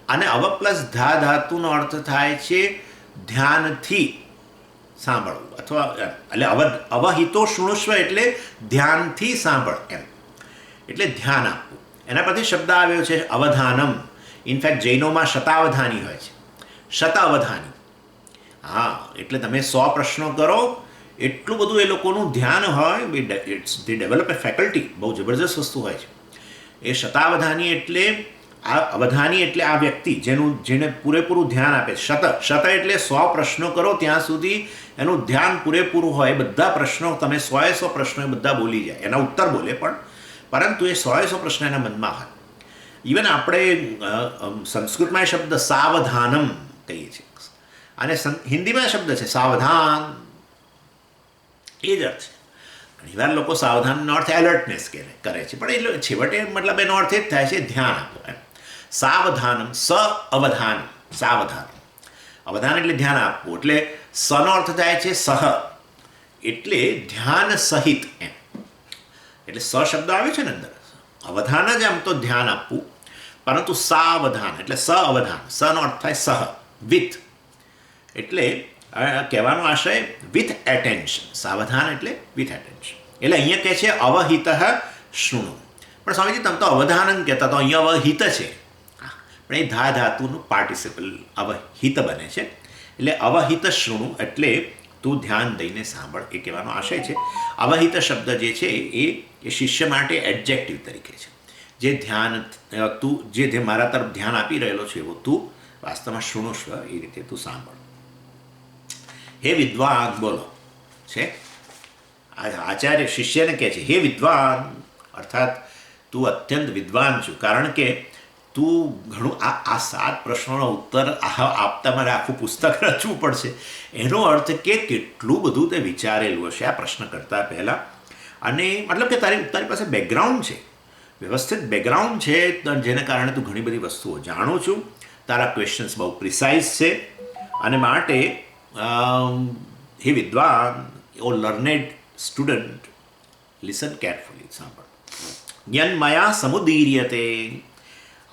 S1: અને અવ પ્લસ ધા ધાતુનો અર્થ થાય છે ધ્યાનથી સાંભળવું, અથવા એટલે અવહિતો શૃણુષ્વ એટલે ધ્યાનથી સાંભળ એમ, એટલે ધ્યાન આપવું. એના પરથી શબ્દ આવ્યો છે અવધાનમ. ઇનફેક્ટ જૈનોમાં શતાવધાની હોય છે, શતાવધાની. હા, એટલે તમે 100 પ્રશ્નો કરો એટલું બધું એ લોકોનું ધ્યાન હોય. દે ડેવલપ એ ફેકલ્ટી, બહુ જબરજસ્ત વસ્તુ હોય છે. એ શતાવધાની એટલે આ અવધાની એટલે આ વ્યક્તિ જેને પૂરેપૂરું ધ્યાન આપે. શત એટલે 100 પ્રશ્નો કરો ત્યાં સુધી એનું ધ્યાન પૂરેપૂરું હોય. બધા પ્રશ્નો તમે 100 પ્રશ્નો એ બધા બોલી જાય, એના ઉત્તર બોલે પણ, પરંતુ એ 100 પ્રશ્નો એના મનમાં હોય. ઇવન આપણે સંસ્કૃતમાં એ શબ્દ સાવધાનમ કહીએ છીએ. અને હિન્દીમાં શબ્દ છે સાવધાન, એ જ અર્થ છે. ઘણીવાર લોકો સાવધાનનો અર્થ એલર્ટનેસ કરે છે, પણ એટલે છેવટે મતલબ એનો અર્થ એ જ થાય છે ધ્યાન આપો એમ. સાવધાનમ, સ અવધાન, સાવધાન, અવધાન એટલે ધ્યાન આપવું, એટલે સનો અર્થ થાય છે સહ, એટલે ધ્યાન સહિત એમ. એટલે સ શબ્દ આવે છે ને અંદર, અવધાન જ આમ તો ધ્યાન આપવું, પરંતુ સાવધાન એટલે સ અવધાન, સનો અર્થ થાય સહ, વિથ, એટલે કહેવાનો આશય વિથ એટેન્શન. સાવધાન એટલે વિથ એટેન્શન. એટલે અહીંયા કહે છે અવહિત શૃણુ. પણ સ્વામીજી તમે તો અવધાન કહેતા, તો અહીંયા અવહિત છે, પણ એ ધાતુનું પાર્ટિસિપલ અવહિત બને છે. એટલે અવહિત શૃણુ એટલે તું ધ્યાન દઈને સાંભળ, એ કહેવાનો આશય છે. અવહિત શબ્દ જે છે એ શિષ્ય માટે એડજેક્ટિવ તરીકે છે. જે ધ્યાન તું જે મારા તરફ ધ્યાન આપી રહેલો છે એવું તું વાસ્તવમાં શૃણુષ્વ, એ રીતે તું સાંભળ. હે વિદ્વાન, બોલો છે આચાર્ય શિષ્યને કહે છે હે વિદ્વાન, અર્થાત તું અત્યંત વિદ્વાન છું, કારણ કે તું ઘણું આ 7 પ્રશ્નોનો ઉત્તર આપતા મારે આખું પુસ્તક રચવું પડશે. એનો અર્થ કે કેટલું બધું તે વિચારેલું હશે આ પ્રશ્ન કરતાં પહેલાં. અને મતલબ કે તારી પાસે બેકગ્રાઉન્ડ છે, વ્યવસ્થિત બેકગ્રાઉન્ડ છે, જેને કારણે તું ઘણી બધી વસ્તુઓ જાણું છું. તારા ક્વેશ્ચન્સ બહુ પ્રિસાઇઝ છે, અને માટે હે વિદ્વાન, ઓ લર્નેડ સ્ટુડન્ટ, લિસન કેરફુલી, સાંભળ. યન્મયા સમુદીર્યતે,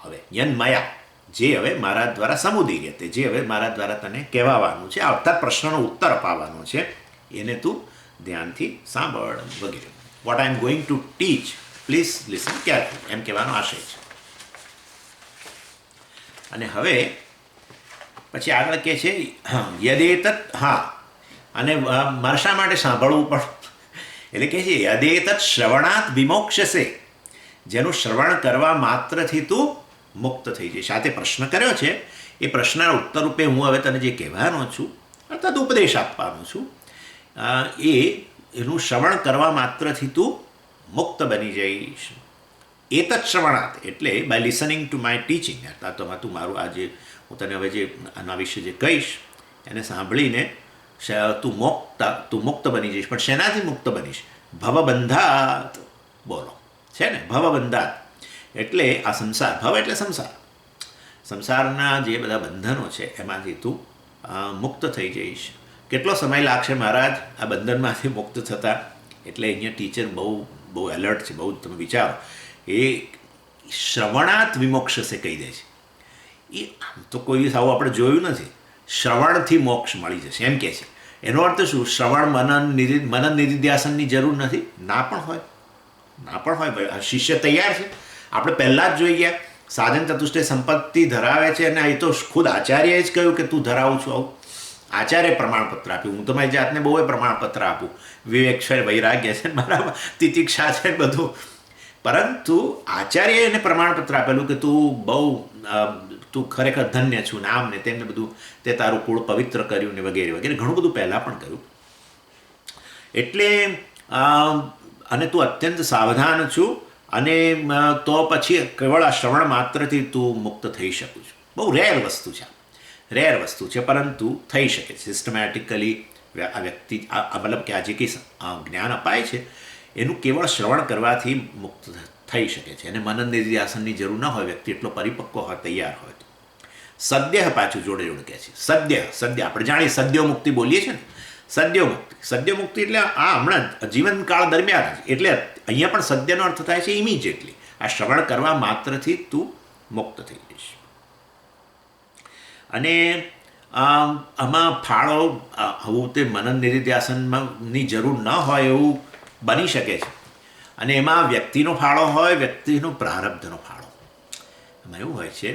S1: હવે યન્મયા, જે હવે મારા દ્વારા સમુદીર્યતે, જે હવે મારા દ્વારા તને કહેવાનું છે, આવતા પ્રશ્નનો ઉત્તર અપાવવાનો છે, એને તું ધ્યાનથી સાંભળ વગેરે. What I am going to teach, please listen careful, એમ કહેવાનો આશય છે. અને હવે પછી આગળ કહે છે યદેતત, હા, અને મારે શા માટે સાંભળવું પણ, એટલે કહે છે યદેતત શ્રવણાત વિમોક્ષસે, જેનું શ્રવણ કરવા માત્રથી તું મુક્ત થઈ જઈશ. આ તે પ્રશ્ન કર્યો છે, એ પ્રશ્નના ઉત્તર રૂપે હું હવે તને જે કહેવાનો છું, અર્થાત ઉપદેશ આપવાનો છું, એનું શ્રવણ કરવા માત્રથી તું મુક્ત બની જઈશ. એતત શ્રવણાત એટલે by listening to my teaching, અર્થાત તું મારું આ જે હું તને હવે જે આના વિશે જે કહીશ એને સાંભળીને તું મુક્ત બની જઈશ. પણ શેનાથી મુક્ત બનીશ? ભવબંધાત, બોલો છે ને, ભવબંધાત એટલે આ સંસાર, ભવ એટલે સંસાર, સંસારના જે બધા બંધનો છે એમાંથી તું મુક્ત થઈ જઈશ. કેટલો સમય લાગશે મહારાજ આ બંધનમાંથી મુક્ત થતા? એટલે અહીંયા ટીચર બહુ એલર્ટ છે, બહુ તમે વિચારો. એ શ્રવણાત વિમોક્ષસે કહી દે છે. એ આમ તો કોઈ દિવસ આવું આપણે જોયું નથી. શ્રવણથી મોક્ષ મળી જશે એમ કહે છે. એનો અર્થ શું? શ્રવણ મનન નિધિધ્યાસનની જરૂર નથી? ના પણ હોય, ના પણ હોય. ભાઈ શિષ્ય તૈયાર છે, આપણે પહેલાં જ જોઈ ગયા. સાધન ચતુષ્ટય સંપત્તિ ધરાવે છે, અને એ તો ખુદ આચાર્યએ જ કહ્યું કે તું ધરાવું છું. આવું આચાર્ય પ્રમાણપત્ર આપ્યું. હું તમારી જાતને બહુ પ્રમાણપત્ર આપું, વિવેક છે, વૈરાગ્ય છે, બરાબર, તિતિક્ષા છે, બધું. પરંતુ આચાર્યએ એને પ્રમાણપત્ર આપેલું કે તું ખરેખર ધન્ય છું ને આમ ને તેમને બધું, તે તારું કુળ પવિત્ર કર્યું ને વગેરે વગેરે, ઘણું બધું પહેલાં પણ કર્યું. એટલે અને તું અત્યંત સાવધાન છું, અને તો પછી કેવળ આ શ્રવણ માત્રથી તું મુક્ત થઈ શકું છું. બહુ રેર વસ્તુ છે, રેર વસ્તુ છે, પરંતુ થઈ શકે છે સિસ્ટમેટિકલી. આ વ્યક્તિ મતલબ કે આ જે કંઈ જ્ઞાન અપાય છે એનું કેવળ શ્રવણ કરવાથી મુક્ત થઈ શકે છે. અને મનન નિધિધ્યાસનની જરૂર ન હોય, વ્યક્તિ એટલો પરિપક્વ હોય, તૈયાર હોય. તો સદ્ય પાછું જોડે કહે છે. સદ્ય આપણે જાણીએ સદ્યો મુક્તિ બોલીએ છીએ ને, સદ્યો મુક્તિ એટલે આ હમણાં જીવનકાળ દરમિયાન જ. એટલે અહીંયા પણ સદ્યનો અર્થ થાય છે ઇમિડિયેટલી. આ શ્રવણ કરવા માત્રથી તું મુક્ત થઈ જઈશ. અને આમાં ફાળો આવું તે મનન નિધિધ્યાસનની જરૂર ન હોય એવું બની શકે છે. અને એમાં વ્યક્તિનો ફાળો હોય, વ્યક્તિનો પ્રારબ્ધનો ફાળો. એમાં એવું હોય છે.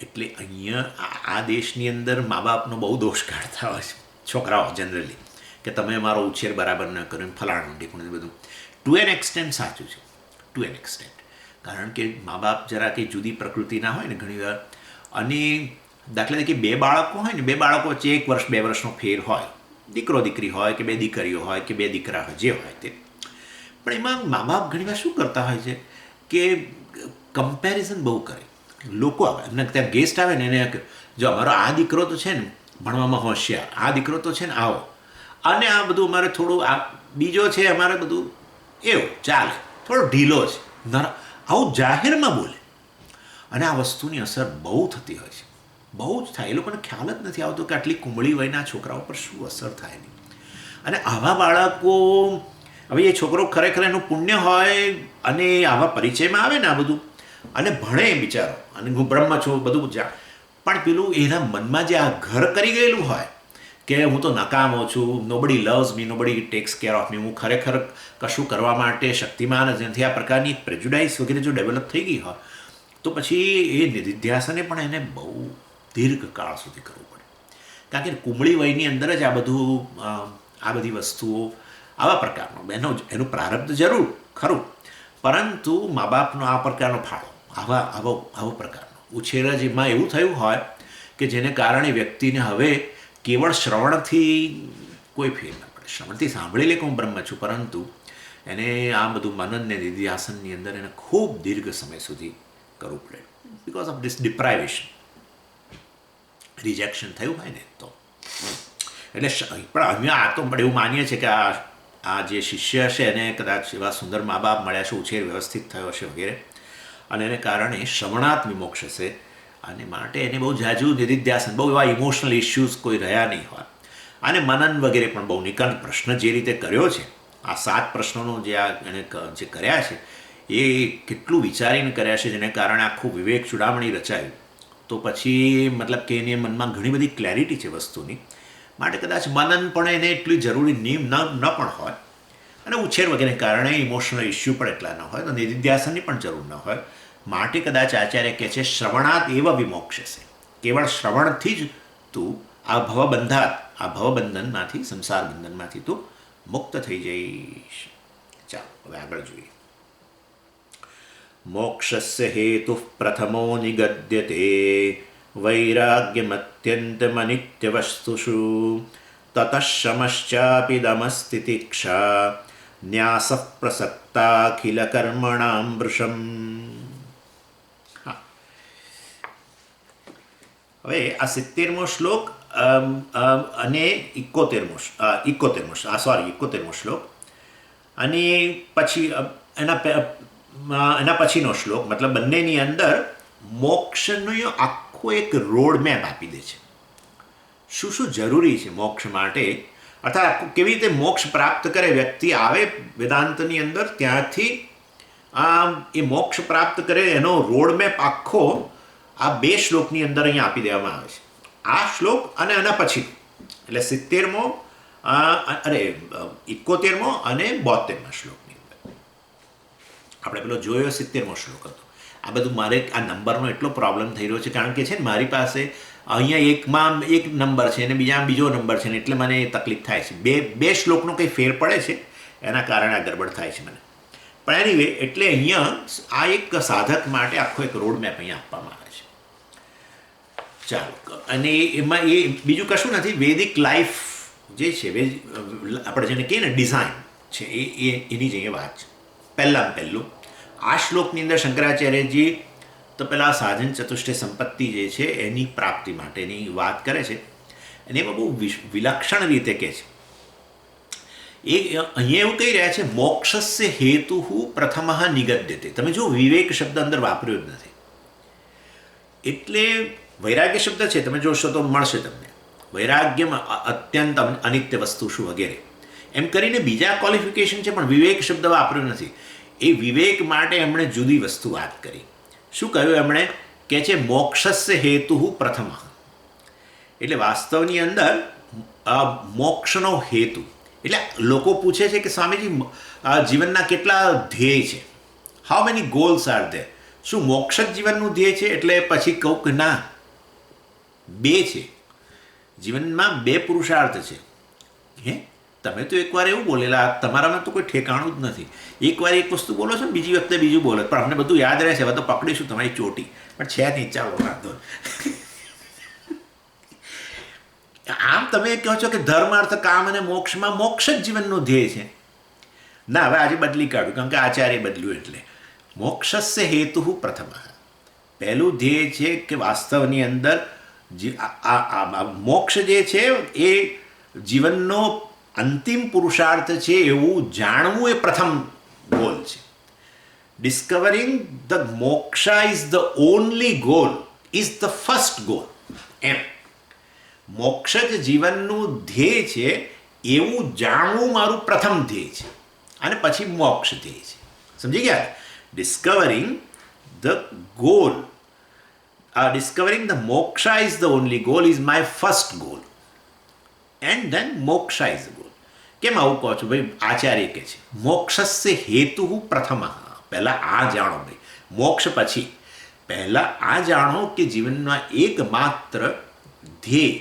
S1: એટલે અહીંયા આ દેશની અંદર મા બાપનો બહુ દોષ કાઢતા હોય છે છોકરાઓ જનરલી, કે તમે મારો ઉછેર બરાબર ન કર્યો, ફલાણું ઢીકણું બધું. ટુ એન એક્સટેન્ટ સાચું છે, ટુ એન એક્સટેન્ટ. કારણ કે મા બાપ જરા કંઈ જુદી પ્રકૃતિના હોય ને ઘણી વાર. અને દાખલા તરીકે 2 બાળકો હોય ને, 2 બાળકો વચ્ચે 1 વર્ષ 2 વર્ષનો ફેર હોય, દીકરો દીકરી હોય કે 2 દીકરીઓ હોય કે 2 દીકરા હોય, જે હોય તે. પણ એમાં મા બાપ ઘણીવાર શું કરતા હોય છે કે કમ્પેરિઝન બહુ કરે. લોકો આવે એમને ત્યાં ગેસ્ટ આવે ને, એને જો અમારો આ દીકરો તો છે ને ભણવામાં હોશિયાર, આ દીકરો તો છે ને આવો, અને આ બધું અમારે થોડું આ બીજો છે અમારે બધું એવું ચાલે, થોડો ઢીલો છે, આવું જાહેરમાં બોલે. અને આ વસ્તુની અસર બહુ થતી હોય છે, બહુ જ થાય. એ લોકોને ખ્યાલ જ નથી આવતો કે આટલી કુમળી વયના છોકરાઓ પર શું અસર થાય નહીં. અને આવા બાળકો, હવે એ છોકરો ખરેખર એનું પુણ્ય હોય અને આવા પરિચયમાં આવે ને આ બધું, અને ભણે બિચારો, અને હું બ્રહ્મ છું બધું પણ પેલું એના મનમાં જે આ ઘર કરી ગયેલું હોય કે હું તો નકામો છું, nobody loves me, nobody tax care of me, હું ખરેખર કશું કરવા માટે શક્તિમાન જ નથી, આ પ્રકારની પ્રેજ્યુડાઇઝ વગેરે જો ડેવલપ થઈ ગઈ હોય તો પછી એ નિધિધ્યાસને પણ એને બહુ દીર્ઘકાળ સુધી કરવું પડે. કારણ કે કુમળી વયની અંદર જ આ બધું, આ બધી વસ્તુઓ આવા પ્રકારનો એનું પ્રારબ્ધ જરૂર ખરું, પરંતુ મા બાપનો આ પ્રકારનો ફાળો, આવો પ્રકારનો ઉછેર જ એમાં એવું થયું હોય કે જેને કારણે વ્યક્તિને હવે કેવળ શ્રવણથી કોઈ ફેર ન પડે. શ્રવણથી સાંભળી લે કે હું બ્રહ્મ છું, પરંતુ એને આ બધું મનન ને નિધિધ્યાસનની અંદર એને ખૂબ દીર્ઘ સમય સુધી કરવું પડે, બિકોઝ ઓફ ધીસ ડિપ્રાઇવેશન, રિજેક્શન થયું હોય ને તો. એટલે પણ અહીંયા આ તો એવું માનીએ છીએ કે આ જે શિષ્ય હશે એને કદાચ એવા સુંદર મા બાપ મળ્યા છે, ઉછેર વ્યવસ્થિત થયો હશે વગેરે, અને એને કારણે શ્રવણાત્મ મોક્ષ હશે, અને માટે એને બહુ જાજુ નિધિધ્યાસન, બહુ એવા ઇમોશનલ ઇસ્યુઝ કોઈ રહ્યા નહીં હોય. અને મનન વગેરે પણ બહુ નિકાલ પ્રશ્ન જે રીતે કર્યો છે, આ 7 પ્રશ્નોનો જે એને જે કર્યા છે એ કેટલું વિચારીને કર્યા છે, જેને કારણે આખું વિવેક ચૂડામણી રચાયું. તો પછી મતલબ કે એની મનમાં ઘણી બધી ક્લેરિટી છે વસ્તુની, માટે કદાચ મનન પણ એને એટલી જરૂરી નિયમ ન પણ હોય, અને ઉછેર વગેરે કારણે ઇમોશનલ ઇસ્યુ પણ એટલા ન હોય, તો નિધિધ્યાસનની પણ જરૂર ન હોય. માટે કદાચ આચાર્ય કહે છે શ્રવણાત એવ વિમોક્ષસે, કેવળ શ્રવણથી જ તું આ ભવબંધાત, આ ભવબંધનમાંથી, સંસાર બંધનમાંથી તું મુક્ત થઈ જઈશ. ચાલો હવે આગળ જોઈએ. મોક્ષસ્ય હેતુ પ્રથમો નિગદ્યતે વૈરાગ્યમત્યંતમનિત્યવસ્તુષુ તતઃ શમશ્ચાપી દમસ્તિતિક્ષા ન્યાસઃ પ્રસક્તાખિલ કર્મણામ વૃષમ. હવે આ 70મો શ્લોક અને 71મો શ્લોક, અને પછી એના પછીનો શ્લોક, મતલબ બંનેની અંદર મોક્ષનો આખો એક રોડ મેપ આપી દે છે. શું શું જરૂરી છે મોક્ષ માટે, અર્થાત કેવી રીતે મોક્ષ પ્રાપ્ત કરે વ્યક્તિ, આવે વેદાંતની અંદર ત્યાંથી એ મોક્ષ પ્રાપ્ત કરે એનો રોડ મેપ આખો આ 2 શ્લોકની અંદર અહીંયા આપી દેવામાં આવે છે. આ શ્લોક અને એના પછી એટલે 70મો, 71મો અને 72મા શ્લોકની અંદર આપણે પેલો જોયો 70મો શ્લોક હતો. આ બધું મારે આ નંબરનો એટલો પ્રોબ્લેમ થઈ રહ્યો છે, કારણ કે છે ને મારી પાસે અહીંયા એકમાં એક નંબર છે અને બીજામાં બીજો નંબર છે ને, એટલે મને તકલીફ થાય છે. બે શ્લોકનો કંઈ ફેર પડે છે, એના કારણે આ ગડબડ થાય છે મને. પણ એનીવે, એટલે અહીંયા આ એક સાધક માટે આખો એક રોડ મેપ અહીંયા આપવામાં આવે છે. ચાલો, અને એમાં એ બીજું કશું નથી, વૈદિક લાઈફ જે છે, આપણે જેને કહીએ ને ડિઝાઇન છે, એની જ અહીંયા વાત છે. પહેલું આ શ્લોકની અંદર શંકરાચાર્યજી તો પેલા સાધન ચતુષ્ટય સંપત્તિ જે છે એની પ્રાપ્તિ માટેની વાત કરે છે, અને એમાં બહુ વિલક્ષણ રીતે કહે છે. એ અહીંયા એવું કહી રહ્યા છે મોક્ષસ્ય હેતુ પ્રથમ નિગદ્યતે. તમે જો વિવેક શબ્દ અંદર વાપર્યો જ નથી, એટલે વૈરાગ્ય શબ્દ છે, તમે જોશો તો મળશે તમને. વૈરાગ્યમાં અત્યંત અનિત્ય વસ્તુ શું વગેરે એમ કરીને બીજા ક્વોલિફિકેશન છે, પણ વિવેક શબ્દ વાપર્યો નથી. એ વિવેક માટે એમણે જુદી વસ્તુ વાત કરી. શું કહ્યું એમણે? કે છે મોક્ષસ્ય હેતુ પ્રથમ. એટલે વાસ્તવની અંદર મોક્ષનો હેતુ, એટલે લોકો પૂછે છે કે સ્વામીજી જીવનના કેટલા ધ્યેય છે, how many goals are there? શું મોક્ષ જ જીવનનું ધ્યેય છે? એટલે પછી કહું કે ના, 2 છે જીવનમાં, 2 પુરુષાર્થ છે. હે, તમે તો એકવાર એવું બોલેલા, તમારામાં તો કોઈ ઠેકાણું જ નથી. એકવાર એક વસ્તુ બોલો છો ને બીજી વખતે બીજું બોલો, પણ અમને બધું યાદ રહેશે, હવે તો પકડીશું તમારી ચોટી, પણ છે નહીં. ચાલો વાંધો. આમ તમે કહો છો કે ધર્મ, અર્થ, કામ અને મોક્ષમાં મોક્ષ જ જીવનનો ધ્યેય છે. ના, હવે આજે બદલી કાઢ્યું, કારણ કે આચાર્ય બદલ્યું. એટલે મોક્ષસ્ય હેતુ પ્રથમ, પહેલું ધ્યેય છે કે વાસ્તવની અંદર મોક્ષ જે છે એ જીવનનો અંતિમ પુરુષાર્થ છે એવું જાણવું એ પ્રથમ ગોલ છે. Discovering the moksha is the only goal is the first goal. એમ મોક્ષ જ જીવનનું ધ્યેય છે એવું જાણવું મારું પ્રથમ ધ્યેય છે, અને પછી મોક્ષ ધ્યેય છે. સમજી ગયા? Discovering the goal, discovering the moksha is the only goal is my first goal, and then moksha is the goal. કેમ આવું કહો છો ભાઈ? આચાર્ય કહે છે મોક્ષસ્ય હેતુ પ્રથમ. પહેલાં આ જાણો ભાઈ, મોક્ષ પછી પહેલાં આ જાણો કે જીવનમાં એકમાત્ર ધ્યેય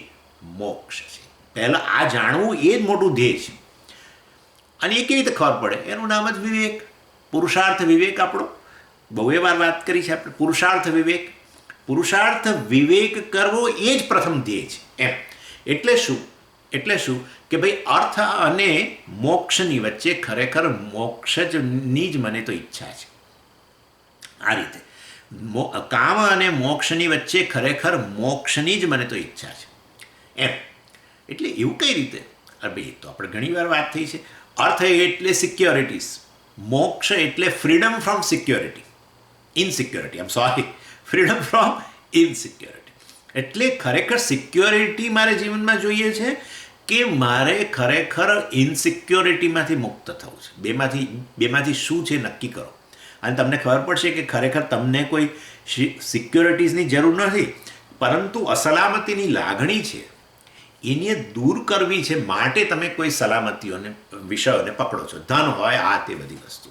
S1: મોક્ષ છે. પહેલાં આ જાણવું એ જ મોટું ધ્યેય છે. અને એ કેવી રીતે ખબર પડે? એનું નામ જ વિવેક, પુરુષાર્થ વિવેક. આપણો બહુ વાર વાત કરી છે આપણે, પુરુષાર્થ વિવેક. પુરુષાર્થ વિવેક કરવો એ જ પ્રથમ ધ્યેય છે. એમ એટલે શું કે ભાઈ અર્થ અને મોક્ષની વચ્ચે ખરેખર મોક્ષની જ મને તો ઈચ્છા છે. આ રીતે કામ અને મોક્ષની વચ્ચે ખરેખર મોક્ષની જ મને તો ઈચ્છા છે. એમ એટલે એવું કઈ રીતે? અરે ભાઈ તો આપણે ઘણી વાર વાત થઈ છે. અર્થ એટલે સિક્યોરિટીઝ, મોક્ષ એટલે ફ્રીડમ ફ્રોમ સિક્યોરિટી, ઇનસિક્યોરિટી. આમ સોરી, ફ્રીડમ ફ્રોમ ઇનસિક્યોરિટી. એટલે ખરેખર સિક્યોરિટી મારે જીવનમાં જોઈએ છે કે મારે ખરેખર ઇનસિક્યોરિટીમાંથી મુક્ત થવું છે. બેમાંથી શું છે નક્કી કરો, અને તમને ખબર પડશે કે ખરેખર તમને કોઈ સિક્યોરિટીઝની જરૂર નથી, પરંતુ અસલામતીની લાગણી છે એને દૂર કરવી છે, માટે તમે કોઈ સલામતીઓને વિષયોને પકડો છો. ધન હોય, આ તે બધી વસ્તુ.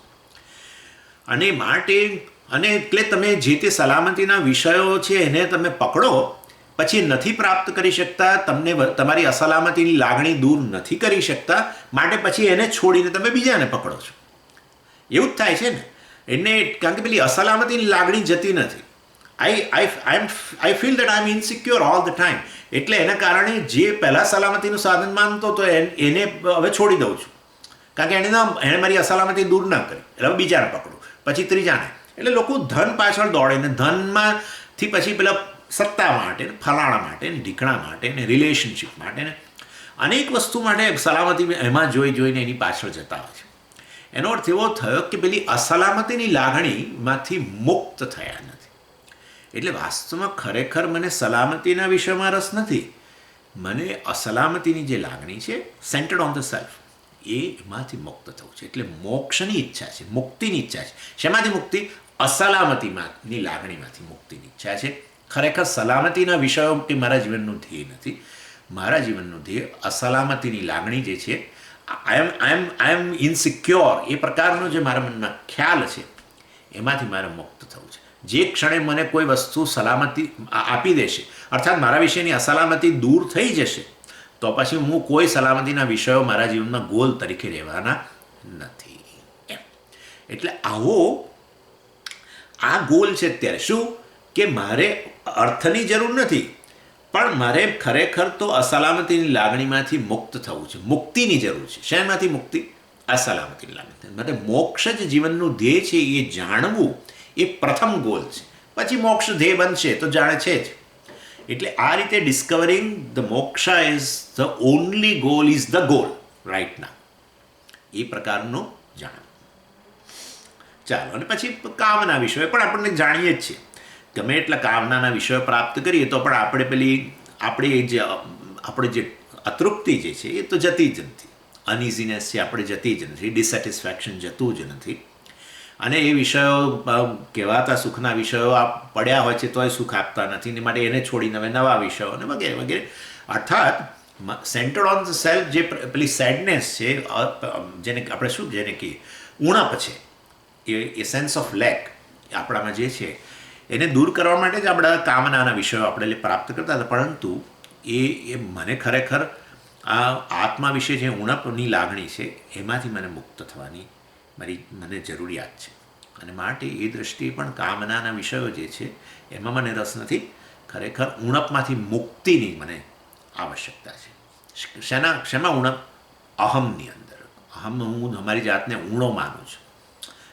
S1: અને એટલે તમે જે તે સલામતીના વિષયો છે એને તમે પકડો, પછી નથી પ્રાપ્ત કરી શકતા, તમને તમારી અસલામતીની લાગણી દૂર નથી કરી શકતા, માટે પછી એને છોડીને તમે બીજાને પકડો છો. એવું જ થાય છે ને એને, કારણ કે પેલી અસલામતીની લાગણી જતી નથી. I feel that I am insecure all the time. એટલે એના કારણે જે પહેલાં સલામતીનું સાધન માનતો તો એને હવે છોડી દઉં છું, કારણ કે એણે મારી અસલામતી દૂર ના કરી, એટલે હવે બીજાને પકડું, પછી ત્રીજાને. એટલે લોકો ધન પાછળ દોડે ને ધનમાંથી પછી પેલા સત્તા માટે, ફલાણા માટે, ઢીકણા માટે, ને રિલેશનશિપ માટે, ને અનેક વસ્તુ માટે સલામતી એમાં જોઈને એની પાછળ જતા હોય છે. એનો અર્થ એવો થયો કે પેલી અસલામતીની લાગણીમાંથી મુક્ત થયા નથી. એટલે વાસ્તવમાં ખરેખર મને સલામતીના વિષયમાં રસ નથી, મને અસલામતીની જે લાગણી છે, સેન્ટર્ડ ઓન ધ સેલ્ફ, એમાંથી મુક્ત થવું છે. એટલે મોક્ષની ઈચ્છા છે, મુક્તિની ઈચ્છા છે. શેમાંથી મુક્તિ? અસલામતીની લાગણીમાંથી મુક્તિની ઈચ્છા છે. ખરેખર સલામતીના વિષયો કે મારા જીવનનું ધ્યેય નથી. મારા જીવનનું ધ્યેય અસલામતીની લાગણી જે છે, આઈ એમ ઇનસિક્યોર, એ પ્રકારનો જે મારા મનમાં ખ્યાલ છે, એમાંથી મારે મુક્ત થવું છે. જે ક્ષણે મને કોઈ વસ્તુ સલામતી આપી દેશે, અર્થાત મારા વિશેની અસલામતી દૂર થઈ જશે, તો પછી હું કોઈ સલામતીના વિષયો મારા જીવનમાં ગોલ તરીકે રહેવાના નથી. એમ એટલે આ ગોલ છે. અત્યારે શું કે મારે અર્થની જરૂર નથી, પણ મારે ખરેખર તો અસલામતીની લાગણીમાંથી મુક્ત થવું છે, મુક્તિની જરૂર છે. શેમાંથી મુક્તિ? અસલામતીની લાગણી. માટે મોક્ષ જ જીવનનું ધ્યેય છે એ જાણવું એ પ્રથમ ગોલ છે. પછી મોક્ષ ધ્યેય બનશે તો જાણે છે જ. એટલે આ રીતે discovering the moksha is the only goal is the goal right ના, એ પ્રકારનો જાણ. ચાલો, અને પછી કામના વિષય પણ આપણને જાણીએ જ છીએ. ગમે એટલા કામનાના વિષયો પ્રાપ્ત કરીએ તો પણ આપણે જે અતૃપ્તિ જે છે એ તો જતી જ નથી. અનઇઝીનેસ છે આપણે જતી જ નથી, ડિસેટિસ્ફેક્શન જતું જ નથી. અને એ વિષયો કહેવાતા સુખના વિષયો પડ્યા હોય છે તોય સુખ આપતા નથી, ને માટે એને છોડીને હવે નવા વિષયો અને વગેરે વગેરે. અર્થાત સેન્ટર્ડ ઓન ધ સેલ્ફ, જે પેલી સેડનેસ છે, જેને કહીએ ઉણપ છે, એ સેન્સ ઓફ લેક આપણામાં જે છે, એને દૂર કરવા માટે જ આપણા કામનાના વિષયો આપણે પ્રાપ્ત કરતા હતા. પરંતુ એ મને ખરેખર આ આત્મા વિશે જે ઉણપની લાગણી છે એમાંથી મને મુક્ત થવાની મને જરૂરિયાત છે. અને માટે એ દૃષ્ટિએ પણ કામનાના વિષયો જે છે એમાં મને રસ નથી. ખરેખર ઉણપમાંથી મુક્તિની મને આવશ્યકતા છે. શેમાં ઉણપ? અહમની અંદર. હું અમારી જાતને ઊણો માનું છું,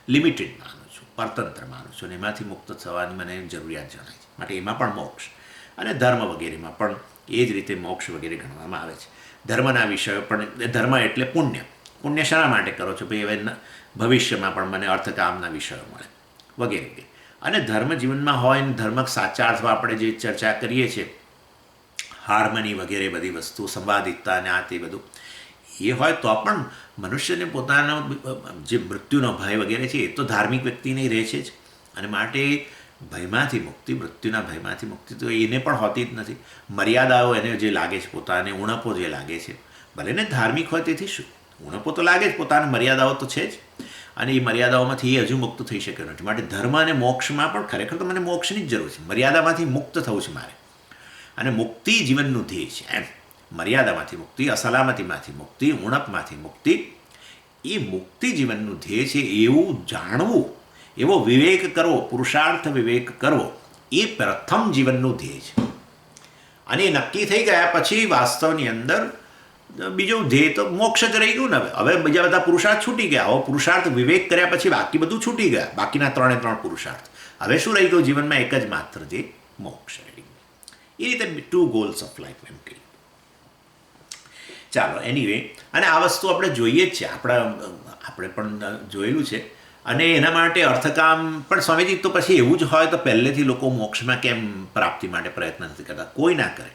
S1: લિમિટેડ માનું છું, પરતંત્ર માનું છું, અને એમાંથી મુક્ત થવાની મને જરૂરિયાત જણાય છે. માટે એમાં પણ મોક્ષ. અને ધર્મ વગેરેમાં પણ એ જ રીતે મોક્ષ વગેરે ગણવામાં આવે છે. ધર્મના વિષયો પણ, ધર્મ એટલે પુણ્ય. પુણ્ય શાના માટે કરો છો? ભાઈ હવે ભવિષ્યમાં પણ મને અર્થકામના વિષયો મળે વગેરે વગેરે. અને ધર્મ જીવનમાં હોય ને ધર્મ સાચા અર્થમાં આપણે જે ચર્ચા કરીએ છીએ, હાર્મની વગેરે બધી વસ્તુ, સંવાદિતતા અને આ તે બધું એ હોય તો પણ મનુષ્યને પોતાનો જે મૃત્યુનો ભય વગેરે છે એ તો ધાર્મિક વ્યક્તિને રહે છે જ. અને માટે ભયમાંથી મુક્તિ, મૃત્યુના ભયમાંથી મુક્તિ તો એને પણ હોતી જ નથી. મર્યાદાઓ એને જે લાગે છે, પોતાને ઉણપો જે લાગે છે, ભલે ને ધાર્મિક હોય તેથી શું, ઉણપો તો લાગે જ, પોતાની મર્યાદાઓ તો છે જ. અને એ મર્યાદાઓમાંથી એ હજુ મુક્ત થઈ શક્યો નથી. માટે ધર્મ અને મોક્ષમાં પણ ખરેખર તો મને મોક્ષની જ જરૂર છે. મર્યાદામાંથી મુક્ત થવું છે મારે, અને મુક્તિ જીવનનું ધ્યેય છે એમ. મર્યાદામાંથી મુક્તિ, અસલામતીમાંથી મુક્તિ, ઉણપમાંથી મુક્તિ, એ મુક્તિ જીવનનું ધ્યેય છે. એવું જાણવું, એવો વિવેક કરવો, પુરુષાર્થ વિવેક કરવો, એ પ્રથમ જીવનનું ધ્યેય છે. અને એ નક્કી થઈ ગયા પછી વાસ્તવની અંદર બીજું ધ્યેય તો મોક્ષ જ રહી ગયું ને. હવે બીજા બધા પુરુષાર્થ છૂટી ગયા. હવે પુરુષાર્થ વિવેક કર્યા પછી બાકી બધું છૂટી ગયા, બાકીના 3 પુરુષાર્થ. હવે શું રહી ગયું જીવનમાં? એક જ માત્ર જે મોક્ષ રહી ગયું. એ રીતે 2 ગોલ્સ ઓફ લાઈફ એમ કહીએ. ચાલો, એનીવે, અને આ વસ્તુ આપણે જોઈએ જ છે, આપણે પણ જોયેલું છે. અને એના માટે અર્થકામ પણ સ્વામીજી તો પછી એવું જ હોય તો પહેલેથી લોકો મોક્ષમાં કેમ પ્રાપ્તિ માટે પ્રયત્ન નથી કરતા? કોઈ ના કરે,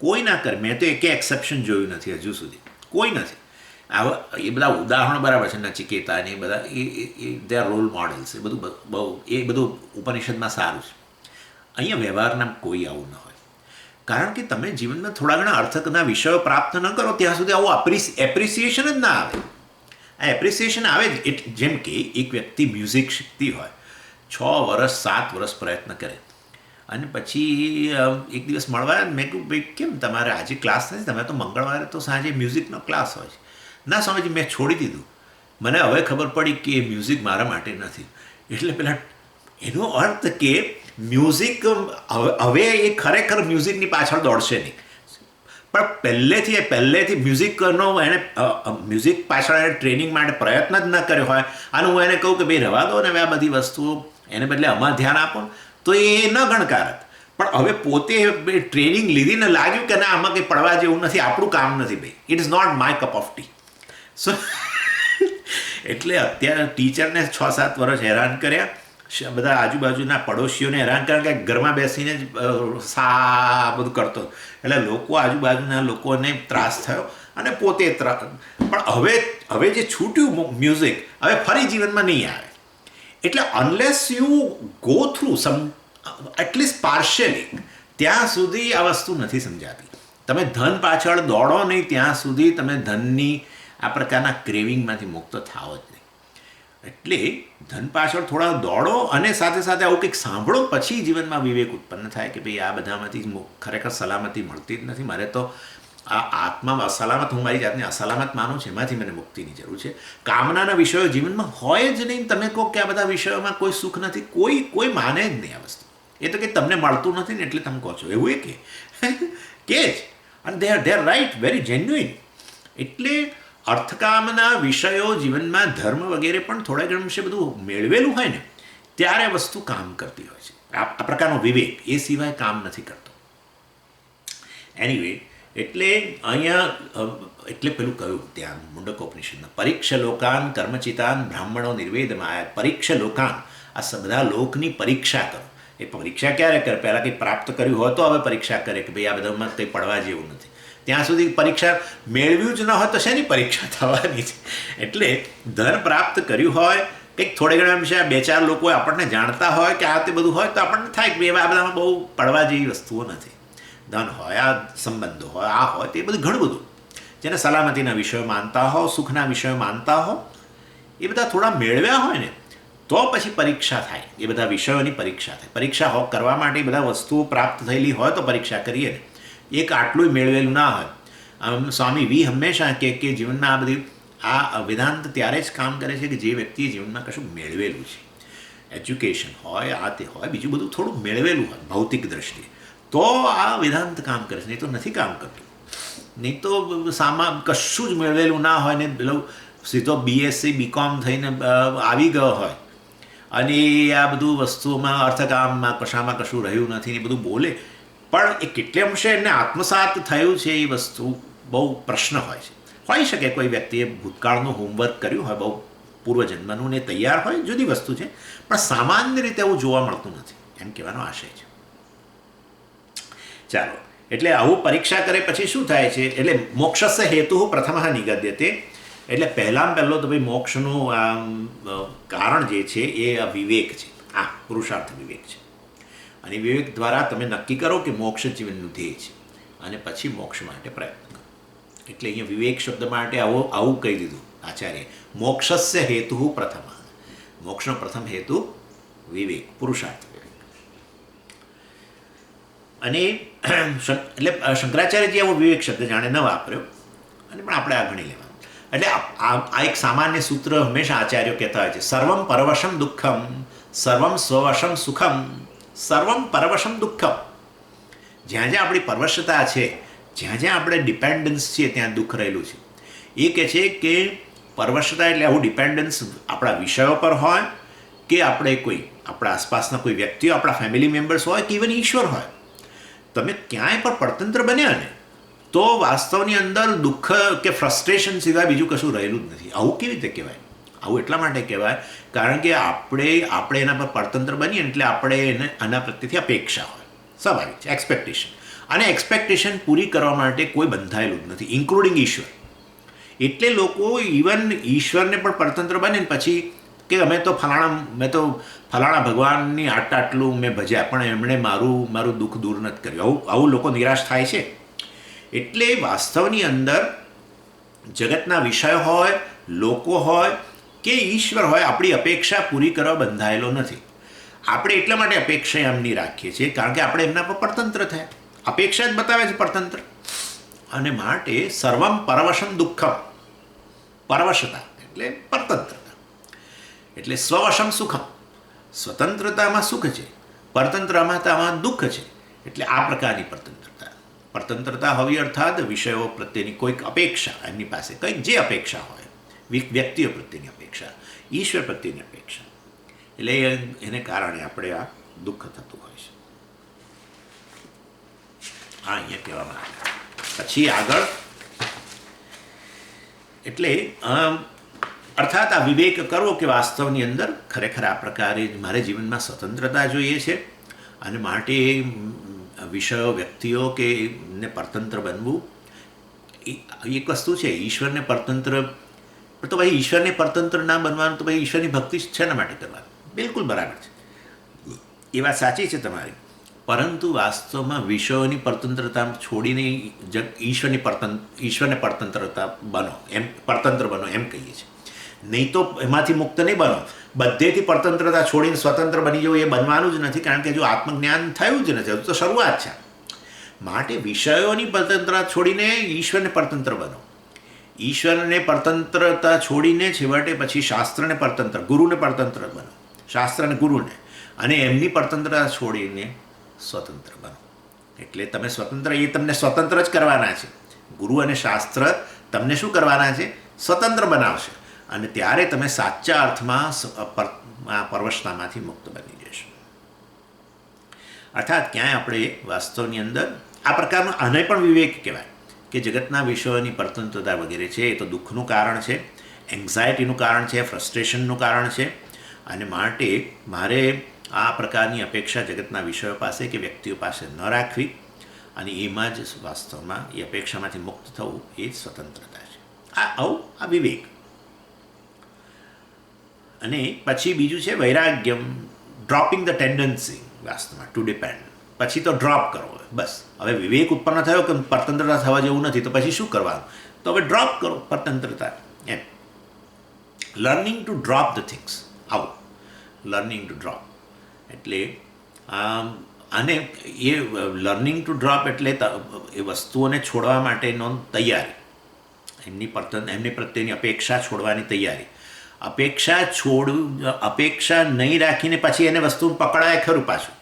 S1: કોઈ ના કરે. મેં તો એકે એક્સેપ્શન જોયું નથી હજુ સુધી, કોઈ નથી. આવા એ બધા ઉદાહરણો બરાબર છે, નચિકેતા ને એ બધા, એ દે આર રોલ મોડેલ્સ. એ બધું બહુ, એ બધું ઉપનિષદમાં સારું છે. અહીંયા વ્યવહારના કોઈ આવું ન હોય. કારણ કે તમે જીવનમાં થોડા ઘણા અર્થકના વિષયો પ્રાપ્ત ન કરો ત્યાં સુધી આવું એપ્રિસિએશન જ ના આવે. આ એપ્રિસિએશન આવે જ. જેમ કે એક વ્યક્તિ મ્યુઝિક શીખતી હોય, 6 વર્ષ 7 વર્ષ પ્રયત્ન કરે, અને પછી એક દિવસ મળવા, મેં કહ્યું ભાઈ કેમ તમારે આજે ક્લાસ નથી? તમે તો મંગળવારે તો સાંજે મ્યુઝિકનો ક્લાસ હોય છે. ના સ્વામીજી, મેં છોડી દીધું. મને હવે ખબર પડી કે એ મ્યુઝિક મારા માટે નથી. એટલે પેલા, એનો અર્થ કે મ્યુઝિક હવે એ ખરેખર મ્યુઝિકની પાછળ દોડશે નહીં, પણ પહેલેથી મ્યુઝિકનો એણે મ્યુઝિક પાછળ એને ટ્રેનિંગ માટે પ્રયત્ન જ ન કર્યો હોય, અને હું એને કહું કે ભાઈ રવા દો ને હવે આ બધી વસ્તુઓ, એને બદલે આમાં ધ્યાન આપો, તો એ ન ગણકારત. પણ હવે પોતે ટ્રેનિંગ લીધી ને લાગ્યું કે ના, આમાં કંઈ પડવા જેવું નથી, આપણું કામ નથી ભાઈ, it is not my cup of tea. So એટલે અત્યારે ટીચરને 6-7 વર્ષ હેરાન કર્યા, બધા આજુબાજુના પડોશીઓને હેરાન કર્યા, કે ઘરમાં બેસીને જ સા બધું કરતો. એટલે લોકો, આજુબાજુના લોકોને ત્રાસ થયો, અને પોતે પણ હવે જે છૂટ્યું મ્યુઝિક, હવે ફરી જીવનમાં નહીં આવે. એટલે unless you go through at least partially, ત્યાં સુધી આ વસ્તુ નથી સમજાતી. તમે ધન પાછળ દોડો નહીં ત્યાં સુધી તમે ધનની આ પ્રકારના ક્રેવિંગમાંથી મુક્ત થાઓ જ નહીં. એટલે ધન પાછળ થોડા દોડો, અને સાથે સાથે આવું કંઈક સાંભળો, પછી જીવનમાં વિવેક ઉત્પન્ન થાય કે ભાઈ આ બધામાંથી ખરેખર સલામતી મળતી જ નથી. મારે તો આ આત્મામાં અસલામત, હું મારી જાતને અસલામત માનું છું, એમાંથી મને મુક્તિની જરૂર છે. કામનાના વિષયો જીવનમાં હોય જ નહીં. તમે કહો કે આ બધા વિષયોમાં કોઈ સુખ નથી, કોઈ માને જ નહીં આ વસ્તુ. એ તો કે તમને મળતું નથી ને એટલે તમે કહો છો, એવું એ કે જ. અને they are right, very genuine. એટલે અર્થકામના વિષયો જીવનમાં, ધર્મ વગેરે પણ થોડા ઘણા વિશે બધું મેળવેલું હોય ને, ત્યારે વસ્તુ કામ કરતી હોય છે. આ પ્રકારનો વિવેક એ સિવાય કામ નથી કરતો. એનીવે, એટલે અહીંયા એટલે પેલું કહ્યું ત્યાં મુંડકોપનિષદમાં, પરીક્ષ લોકાન કર્મચિતાન બ્રાહ્મણો નિર્વેદમાં. પરીક્ષ લોકાન, આ બધા લોકની પરીક્ષા કરો. એ પરીક્ષા ક્યારે કરે? પહેલાં કંઈ પ્રાપ્ત કર્યું હોય તો હવે પરીક્ષા કરે કે ભાઈ આ બધામાં કંઈ પડવા જેવું નથી. ત્યાં સુધી પરીક્ષા મેળવ્યું જ ન હોય તો શેની પરીક્ષા થવાની છે? એટલે ધન પ્રાપ્ત કર્યું હોય, કંઈક થોડે ઘણા વિશે 2-4 લોકો આપણને જાણતા હોય કે આ તે બધું હોય, તો આપણને થાય કે આ બધામાં બહુ પડવા જેવી વસ્તુઓ નથી. ધન હોય, આ સંબંધો હોય, આ હોય, તે બધું ઘણું બધું જેને સલામતીના વિષયો માનતા હો, સુખના વિષયો માનતા હો, એ બધા થોડા મેળવ્યા હોય ને, તો પછી પરીક્ષા થાય. એ બધા વિષયોની પરીક્ષા થાય. પરીક્ષા કરવા માટે એ બધા વસ્તુઓ પ્રાપ્ત થયેલી હોય તો પરીક્ષા કરીએ ને. એક આટલું મેળવેલું ના હોય. સ્વામી વી હંમેશા કે જીવનમાં આ બધી આ વેદાંત ત્યારે જ કામ કરે છે કે જે વ્યક્તિએ જીવનમાં કશું મેળવેલું છે. એજ્યુકેશન હોય, આ તે હોય, બીજું બધું થોડું મેળવેલું હોય ભૌતિક દ્રષ્ટિએ, તો આ વેદાંત કામ કરે છે. નહીં તો નથી કામ કરતું. નહીં તો કશું જ મેળવેલું ના હોય ને પેલું સીધો BSc BCom થઈને આવી ગયો હોય, અને આ બધું વસ્તુઓમાં, અર્થકામમાં કશામાં કશું રહ્યું નથી ને બધું બોલે, પણ એ કેટલે અંશે એને આત્મસાત થયું છે એ વસ્તુ બહુ પ્રશ્ન હોય છે. હોઈ શકે કોઈ વ્યક્તિએ ભૂતકાળનું હોમવર્ક કર્યું હોય, બહુ પૂર્વજન્મનું ને તૈયાર હોય, જુદી વસ્તુ છે, પણ સામાન્ય રીતે એવું જોવા મળતું નથી, એમ કહેવાનો આશય છે. ચાલો, એટલે આવું પરીક્ષા કરે પછી શું થાય છે? એટલે મોક્ષસ્ય હેતુ પ્રથમ નિગદ્યતે, એટલે પહેલાં પહેલો તો ભાઈ મોક્ષનું કારણ જે છે એ વિવેક છે, આ પુરુષાર્થ વિવેક છે. અને વિવેક દ્વારા તમે નક્કી કરો કે મોક્ષ જીવનનું ધ્યેય છે, અને પછી મોક્ષ માટે પ્રયત્ન કરો. એટલે અહીંયા વિવેક શબ્દ માટે આવું કહી દીધું આચાર્ય, મોક્ષસ્ય હેતુ પ્રથમ, મોક્ષનો પ્રથમ હેતુ વિવેક, પુરુષાર્થ વિવેક. અને એટલે શંકરાચાર્યજી આવો વિવેક શબ્દ જાણે ન વાપર્યો, અને પણ આપણે આ ગણી લેવાનું. એટલે આ એક સામાન્ય સૂત્ર હંમેશા આચાર્યો કહેતા હોય છે, સર્વમ પરવશમ દુઃખમ, સર્વમ સ્વવશમ સુખમ, સર્વમ પરવશમ દુઃખમ. જ્યાં જ્યાં આપણી પરવશતા છે, જ્યાં જ્યાં આપણે ડિપેન્ડન્સ છીએ, ત્યાં દુઃખ રહેલું છે. એ કહે છે કે પરવશતા એટલે આવું ડિપેન્ડન્સ આપણા વિષયો પર હોય, કે આપણે કોઈ આપણા આસપાસના કોઈ વ્યક્તિઓ, આપણા ફેમિલી મેમ્બર્સ હોય, કે ઇવન ઈશ્વર હોય. તમે ક્યાંય પણ પરતંત્ર બન્યા ને તો વાસ્તવની અંદર દુઃખ કે ફ્રસ્ટ્રેશન સિવાય બીજું કશું રહેલું જ નથી. આવું કેવી રીતે કહેવાય? આવું એટલા માટે કહેવાય કારણ કે આપણે એના પર પરતંત્ર બનીએ એટલે આપણે એને આના પ્રત્યેથી અપેક્ષા હોય, સ્વાભાવિક છે, એક્સપેક્ટેશન. અને એક્સપેક્ટેશન પૂરી કરવા માટે કોઈ બંધાયેલું જ નથી, ઇન્ક્લુડિંગ ઈશ્વર. એટલે લોકો ઇવન ઈશ્વરને પણ પરતંત્ર બને ને પછી કે મેં તો ફલાણા ભગવાનની આટલું મેં ભજ્યા, પણ એમણે મારું દુઃખ દૂર નથી કર્યું. આવું લોકો નિરાશ થાય છે. એટલે વાસ્તવની અંદર જગતના વિષય હોય, લોકો હોય કે ઈશ્વર હોય, આપણી અપેક્ષા પૂરી કરવા બંધાયેલો નથી. આપણે એટલા માટે અપેક્ષા એમની રાખીએ છીએ કારણ કે આપણે એમના પર પરતંત્ર થયા. અપેક્ષા જ બતાવે છે પરતંત્ર. અને માટે સર્વમ પરવશમ દુઃખમ, પરવશતા એટલે પરતંત્રતા, એટલે સ્વવશમ સુખમ, સ્વતંત્રતામાં સુખ છે, પરતંત્રતામાં દુઃખ છે. એટલે આ પ્રકારની પરતંત્રતા હોવી, અર્થાત વિષયો પ્રત્યેની કોઈક અપેક્ષા, એમની પાસે કંઈક જે અપેક્ષા હોય, વ્યક્તિઓ પ્રત્યેની અપેક્ષા, ઈશ્વર પ્રત્યેની અપેક્ષા, એટલે એને કારણે આપણે આ દુઃખ થતું હોય છે. આ અહીંયા કહેવામાં આવે. પછી આગળ એટલે અર્થાત આ વિવેક કરવો કે વાસ્તવની અંદર ખરેખર આ પ્રકારે મારે જીવનમાં સ્વતંત્રતા જોઈએ છે, અને માટે વિષયો, વ્યક્તિઓ કે ને પરતંત્ર બનવું એક વસ્તુ છે. ઈશ્વરને પરતંત્ર, તો ભાઈ ઈશ્વરને પરતંત્ર ના બનવાનું તો ભાઈ ઈશ્વરની ભક્તિ શેના માટે કરવાની? બિલકુલ બરાબર છે, એ વાત સાચી છે તમારી. પરંતુ વાસ્તવમાં વિષયોની પરતંત્રતા છોડીને ઈશ્વરને પરતંત્ર બનો એમ કહીએ છીએ. નહીં તો એમાંથી મુક્ત નહીં બનો. બધેથી પરતંત્રતા છોડીને સ્વતંત્ર બની જવું એ બનવાનું જ નથી, કારણ કે જો આત્મજ્ઞાન થયું જ નથી, હજુ તો શરૂઆત છે. માટે વિષયોની પરતંત્રતા છોડીને ઈશ્વરને પરતંત્ર બનો. ઈશ્વરને પરતંત્રતા છોડીને છેવટે પછી શાસ્ત્રને પરતંત્ર, ગુરુને પરતંત્ર બનો, શાસ્ત્ર અને ગુરુને, અને એમની પરતંત્રતા છોડીને સ્વતંત્ર બનો. એટલે તમે સ્વતંત્ર, એ તમને સ્વતંત્ર જ કરવાના છે. ગુરુ અને શાસ્ત્ર તમને શું કરવાના છે? સ્વતંત્ર બનાવશે. અને ત્યારે તમે સાચા અર્થમાં પરવશતામાંથી મુક્ત બની જશો. અર્થાત ક્યાંય આપણે વાસ્તવની અંદર આ પ્રકારનો, આને પણ વિવેક કહેવાય કે જગતના વિષયોની પરતંત્રતા વગેરે છે એ તો દુઃખનું કારણ છે, એન્ઝાયટીનું કારણ છે, ફ્રસ્ટ્રેશનનું કારણ છે. અને માટે મારે આ પ્રકારની અપેક્ષા જગતના વિષયો પાસે કે વ્યક્તિઓ પાસે ન રાખવી, અને એમાં જ વાસ્તવમાં એ અપેક્ષામાંથી મુક્ત થવું એ જ સ્વતંત્રતા છે. આ વિવેક. અને પછી બીજું છે વૈરાગ્યમ, ડ્રોપિંગ ધ ટેન્ડન્સી વાસ્તવમાં ટુ ડિપેન્ડ. પછી તો ડ્રોપ કરવો, બસ. હવે વિવેક ઉત્પન્ન થયો કે પરતંત્રતા થવા જેવું નથી, તો પછી શું કરવાનું? તો હવે ડ્રોપ કરો પરતંત્રતા. એમ learning to drop the things, આવું લર્નિંગ ટુ ડ્રોપ. એટલે અને એ લર્નિંગ ટુ ડ્રોપ એટલે એ વસ્તુઓને છોડવા માટેનો તૈયારી, એમની પ્રત્યેની અપેક્ષા છોડવાની તૈયારી. અપેક્ષા નહીં રાખીને પછી એને વસ્તુ પકડાય ખરું પાછું.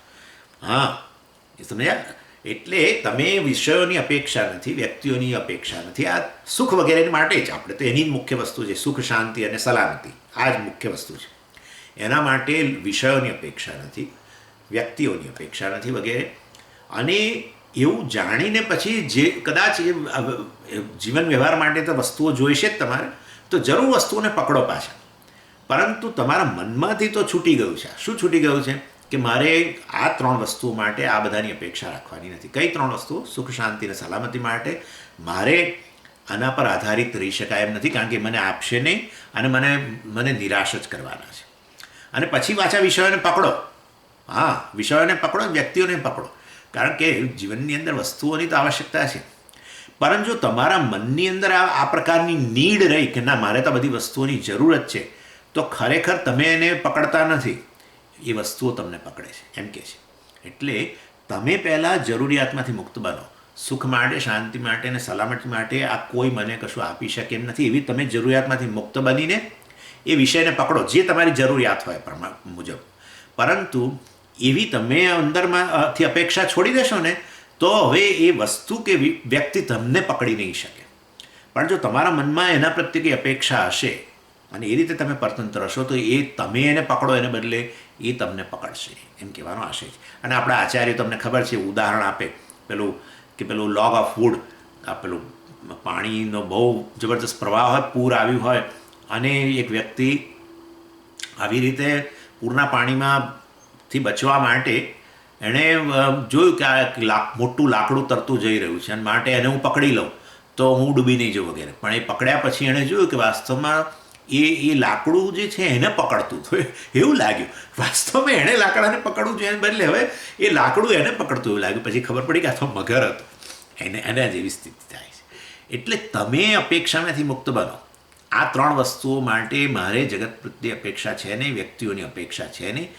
S1: હા, એ સમજ્યા? એટલે તમે વિષયોની અપેક્ષા નથી, વ્યક્તિઓની અપેક્ષા નથી. આ સુખ વગેરે માટે જ આપણે તો એની જ મુખ્ય વસ્તુ છે, સુખ, શાંતિ અને સલામતી. આ જ મુખ્ય વસ્તુ છે. એના માટે વિષયોની અપેક્ષા નથી, વ્યક્તિઓની અપેક્ષા નથી વગેરે. અને એવું જાણીને પછી જે કદાચ જીવન વ્યવહાર માટે તો વસ્તુઓ જોઈશે જ તમારે, તો જરૂર વસ્તુઓને પકડો પાછા. પરંતુ તમારા મનમાંથી તો છૂટી ગયું છે. શું છૂટી ગયું છે? કે મારે આ 3 વસ્તુઓ માટે આ બધાની અપેક્ષા રાખવાની નથી. કઈ 3 વસ્તુઓ? સુખ, શાંતિ અને સલામતી માટે મારે આના પર આધારિત રહી શકાય એમ નથી, કારણ કે મને આપશે નહીં અને મને નિરાશ જ કરવાના છે. અને પછી પાછા વિષયોને પકડો. હા, વિષયોને પકડો, વ્યક્તિઓને પકડો, કારણ કે જીવનની અંદર વસ્તુઓની તો આવશ્યકતા છે. પરંતુ જો તમારા મનની અંદર આ પ્રકારની નીડ રહી કે ના, મારે તો બધી વસ્તુઓની જરૂરત છે, તો ખરેખર તમે એને પકડતા નથી, એ વસ્તુઓ તમને પકડે છે એમ કે છે. એટલે તમે પહેલાં જરૂરિયાતમાંથી મુક્ત બનો. સુખ માટે, શાંતિ માટે અને સલામતી માટે આ કોઈ મને કશું આપી શકે એમ નથી, એવી તમે જરૂરિયાતમાંથી મુક્ત બનીને એ વિષયને પકડો જે તમારી જરૂરિયાત હોય મુજબ. પરંતુ એવી તમે અંદરમાંથી અપેક્ષા છોડી દેશો ને, તો હવે એ વસ્તુ કે વ્યક્તિ તમને પકડી નહીં શકે. પણ જો તમારા મનમાં એના પ્રત્યે કંઈ અપેક્ષા હશે અને એ રીતે તમે પરતંત્ર હશો, તો એ તમે એને પકડો એને બદલે એ તમને પકડશે, એમ કહેવાનો આશય છે. અને આપણા આચાર્ય તમને ખબર છે, ઉદાહરણ આપે પેલું લોગ ઓફ વુડ, આ પેલું પાણીનો બહુ જબરદસ્ત પ્રવાહ હોય, પૂર આવ્યું હોય, અને એક વ્યક્તિ આવી રીતે પૂરના પાણીમાંથી બચવા માટે એણે જોયું કે આ મોટું લાકડું તરતું જઈ રહ્યું છે અને માટે એને હું પકડી લઉં તો હું ડૂબી નહીં જાઉં વગેરે. પણ એ પકડ્યા પછી એણે જોયું કે વાસ્તવમાં એ લાકડું જે છે એને પકડતું હતું. એવું લાગ્યું વાસ્તવમાં એણે લાકડાને પકડવું જોઈએ એને બદલે હવે એ લાકડું એને પકડતું એવું લાગ્યું. પછી ખબર પડી કે આ તો મગર હતો. એના જેવી સ્થિતિ થાય છે. એટલે તમે અપેક્ષામાંથી મુક્ત બનો. આ 3 વસ્તુઓ માટે મારે જગત પ્રત્યે અપેક્ષા છે નહીં, વ્યક્તિઓની અપેક્ષા છે નહીં.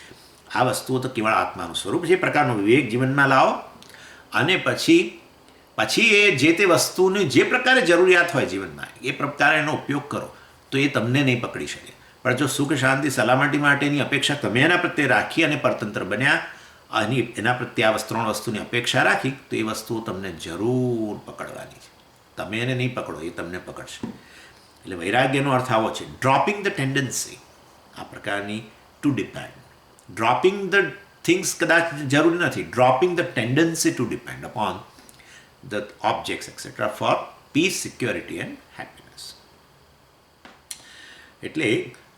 S1: આ વસ્તુઓ તો કેવળ આત્માનું સ્વરૂપ છે. એ પ્રકારનો વિવેક જીવનમાં લાવો અને પછી એ જે તે વસ્તુની જે પ્રકારે જરૂરિયાત હોય જીવનમાં એ પ્રકારે એનો ઉપયોગ કરો, તો એ તમને નહીં પકડી શકે. પણ જો સુખ, શાંતિ, સલામતી માટેની અપેક્ષા તમે એના પ્રત્યે રાખી અને પરતંત્ર બન્યા અને એના પ્રત્યે આ 3 વસ્તુની અપેક્ષા રાખી, તો એ વસ્તુઓ તમને જરૂર પકડવાની છે. તમે એને નહીં પકડો, એ તમને પકડશે. એટલે વૈરાગ્યનો અર્થ આવો છે, ડ્રોપિંગ ધ ટેન્ડન્સી, આ પ્રકારની to depend. Dropping the things કદાચ જરૂરી નથી, dropping the tendency to depend upon the objects etcetera for peace, security and happiness.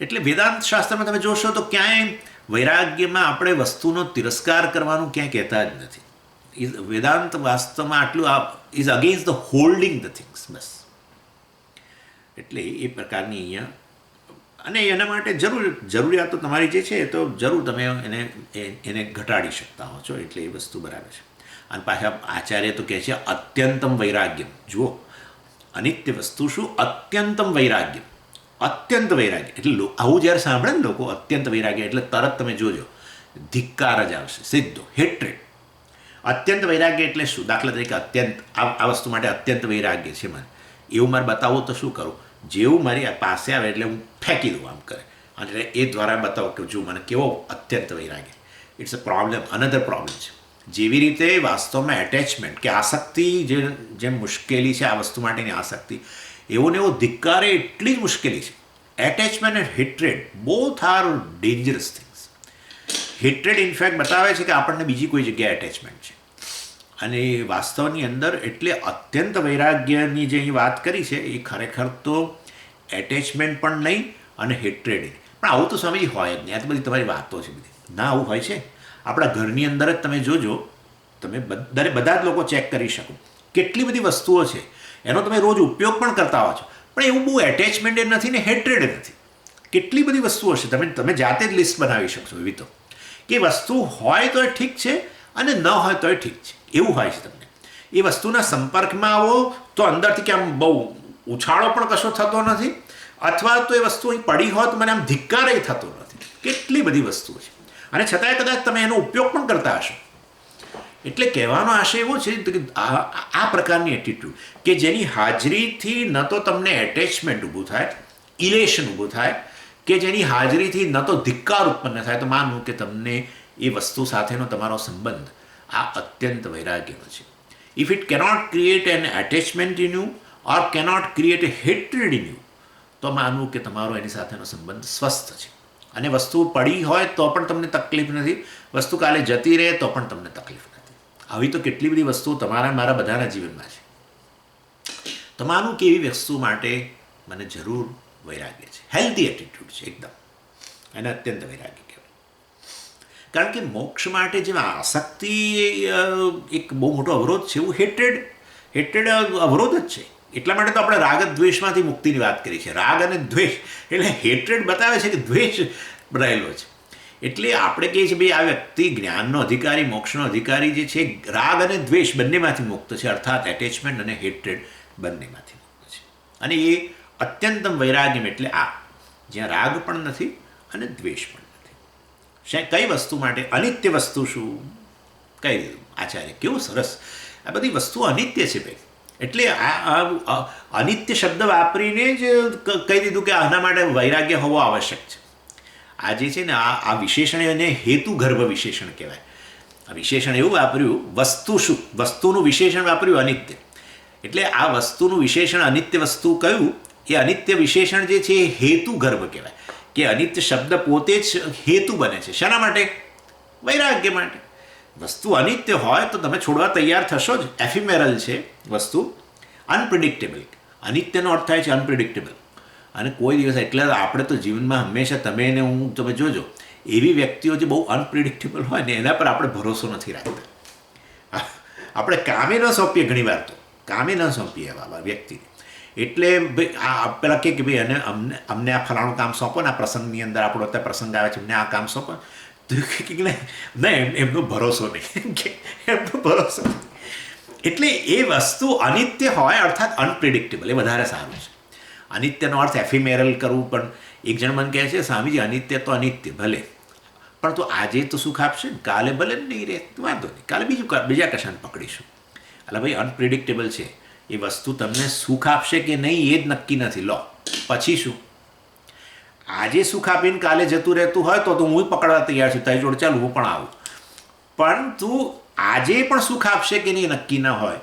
S1: એટલે વેદાંત શાસ્ત્રમાં તમે જોશો તો ક્યાંય વૈરાગ્યમાં આપણે વસ્તુનો તિરસ્કાર કરવાનું ક્યાંય કહેતા જ નથી. વેદાંત વાસ્તવમાં આટલું is against the holding the things, બસ. એટલે એ પ્રકારની અહીંયા અને એના માટે જરૂરિયાતો તમારી જે છે તો જરૂર તમે એને ઘટાડી શકતા હો છો. એટલે એ વસ્તુ બરાબર છે. અને પાછા આચાર્ય તો કહે છે અત્યંતમ વૈરાગ્યમ. જુઓ, અનિત્ય વસ્તુ શું? અત્યંતમ વૈરાગ્યમ. અત્યંત વૈરાગ્ય એટલે આવું જ્યારે સાંભળે ને લોકો અત્યંત વૈરાગ્ય એટલે તરત તમે જોજો ધિક્કાર જ આવશે, સીધો હેટ્રેડ. અત્યંત વૈરાગ્ય એટલે શું? દાખલા તરીકે અત્યંત આ વસ્તુ માટે અત્યંત વૈરાગ્ય છે મને, એવું મારે બતાવવું તો શું કરું? જેવું મારી પાસે આવે એટલે હું ફેંકી દઉં આમ કરે, અને એ દ્વારા બતાવો કે જો મને કેવો અત્યંત વૈરાગ્ય. It's a problem, another problem છે. જેવી રીતે વાસ્તવમાં એટેચમેન્ટ કે આસક્તિ જેમ મુશ્કેલી છે આ વસ્તુ માટેની આસક્તિ, એવો ને એવો ધિક્કાર એટલી જ મુશ્કેલી છે. Attachment and હેટ્રેડ both are dangerous things. હેટ્રેડ in fact બતાવે છે કે આપણને બીજી કોઈ જગ્યાએ એટેચમેન્ટ છે, અને વાસ્તવની અંદર એટલે અત્યંત વૈરાગ્યની જે અહીં વાત કરી છે એ ખરેખર તો એટેચમેન્ટ પણ નહીં અને હેટ્રેડ નહીં. પણ આવું તો સ્વામીજી હોય જ નહીં. આ તો બધી તમારી વાતો છે બધી. ના, આવું હોય છે. આપણા ઘરની અંદર જ તમે જોજો, તમે બધા જ લોકો ચેક કરી શકો, કેટલી બધી વસ્તુઓ છે એનો તમે રોજ ઉપયોગ પણ કરતા હો છો, પણ એવું બહુ એટેચમેન્ટ એ નથી ને હેટ્રેડ નથી. કેટલી બધી વસ્તુઓ છે, તમે જાતે જ લિસ્ટ બનાવી શકશો એવી તો, કે વસ્તુ હોય તો એ ઠીક છે અને ન હોય તો એ ઠીક છે, એવું હોય છે. તમને એ વસ્તુના સંપર્કમાં આવો તો અંદરથી કે આમ બહુ ઉછાળો પણ કશો થતો નથી, અથવા તો એ વસ્તુ અહીં પડી હોય તો મને આમ ધિક્કારે થતો નથી. કેટલી બધી વસ્તુઓ છે, અને છતાંય કદાચ તમે એનો ઉપયોગ પણ કરતા હશો. એટલે કહેવાનો આશય એવો છે કે આ પ્રકારની એટીટ્યૂડ કે જેની હાજરીથી ન તો તમને એટેચમેન્ટ ઊભું થાય, ઇલેશન ઊભું થાય, કે જેની હાજરીથી ન તો ધિક્કાર ઉત્પન્ન થાય, તો માનવું કે તમને એ વસ્તુ સાથેનો તમારો સંબંધ આ અત્યંત વૈરાગ્યનો છે. If it cannot create N attachment in you or cannot create a હેટ્રેડ in you, તો માનવું કે તમારો એની સાથેનો સંબંધ સ્વસ્થ છે. અને વસ્તુ પડી હોય તો પણ તમને તકલીફ નથી, વસ્તુ કાલે જતી રહે તો પણ તમને તકલીફ નથી. આવી તો કેટલી બધી વસ્તુઓ તમારા મારા બધાના જીવનમાં છે. તમારું કેવી વસ્તુ માટે મને જરૂર વૈરાગ્ય છે, હેલ્ધી એટીટ્યૂડ છે એકદમ, એને અત્યંત વૈરાગ્ય કહેવાય. કારણ કે મોક્ષ માટે જે આસક્તિ એક બહુ મોટો અવરોધ છે, એવું હેટ્રેડ અવરોધ જ છે. એટલા માટે તો આપણે રાગ દ્વેષમાંથી મુક્તિની વાત કરી છે. રાગ અને દ્વેષ એટલે હેટ્રેડ બતાવે છે કે દ્વેષ રહેલો છે. એટલે આપણે કહીએ છીએ ભાઈ આ વ્યક્તિ જ્ઞાનનો અધિકારી, મોક્ષનો અધિકારી જે છે, રાગ અને દ્વેષ બંનેમાંથી મુક્ત છે, અર્થાત એટેચમેન્ટ અને હેટ્રેડ બંનેમાંથી મુક્ત છે. અને એ અત્યંતમ વૈરાગ્યમ એટલે આ, જ્યાં રાગ પણ નથી અને દ્વેષ પણ નથી. કઈ વસ્તુ માટે? અનિત્ય વસ્તુ શું કહી દીધું આચાર્ય, કેવું સરસ. આ બધી વસ્તુઓ અનિત્ય છે ભાઈ. એટલે આ અનિત્ય શબ્દ વાપરીને જ કહી દીધું કે આના માટે વૈરાગ્ય હોવો આવશ્યક છે. આ જે છે ને આ વિશેષણ એને હેતુગર્ભ વિશેષણ કહેવાય. આ વિશેષણ એવું વાપર્યું, વસ્તુ શું, વસ્તુનું વિશેષણ વાપર્યું અનિત્ય. એટલે આ વસ્તુનું વિશેષણ અનિત્ય વસ્તુ કહ્યું, એ અનિત્ય વિશેષણ જે છે એ હેતુગર્ભ કહેવાય. કે અનિત્ય શબ્દ પોતે જ હેતુ બને છે. શાના માટે? વૈરાગ્ય માટે. વસ્તુ અનિત્ય હોય તો તમે છોડવા તૈયાર થશો જ. એફિમેરલ છે વસ્તુ, અનપ્રિડિક્ટેબલ. અનિત્યનો અર્થ થાય છે અનપ્રિડિક્ટેબલ. અને કોઈ દિવસ, એટલે આપણે તો જીવનમાં હંમેશા તમે જોજો, એવી વ્યક્તિઓ જે બહુ અનપ્રિડિક્ટેબલ હોય ને એના પર આપણે ભરોસો નથી રાખતા. આપણે કામે ન સોંપીએ, ઘણી વાર તો કામે ન સોંપીએ એવા વ્યક્તિને. એટલે ભાઈ આ પેલા કે ભાઈ અમને આ ફલાણું કામ સોંપો ને, આ પ્રસંગની અંદર આપણો અત્યારે પ્રસંગ આવે છે, અમને આ કામ સોંપો. તો નહીં, એમનો ભરોસો નહીં, એમનો ભરોસો નહીં. એટલે એ વસ્તુ અનિત્ય હોય અર્થાત અનપ્રિડિક્ટેબલ, એ વધારે સારું છે. અનિત્યનો અર્થ એફિમેરલ કરવું. પણ એક જણ મને કહે છે, સ્વામીજી અનિત્ય તો અનિત્ય ભલે, પણ તો આજે તો સુખ આપશે ને, કાલે ભલે નહીં રહે, વાંધો નહીં, કાલે બીજા કશાને પકડીશું. એટલે ભાઈ અનપ્રિડિક્ટેબલ છે એ વસ્તુ. તમને સુખ આપશે કે નહીં એ જ નક્કી નથી. લો પછી શું? આજે સુખ આપીને કાલે જતું રહેતું હોય તો હું પકડવા તૈયાર છું, તારી જોડે ચાલું, હું પણ આવું. પરંતુ આજે પણ સુખ આપશે કે નહીં નક્કી ન હોય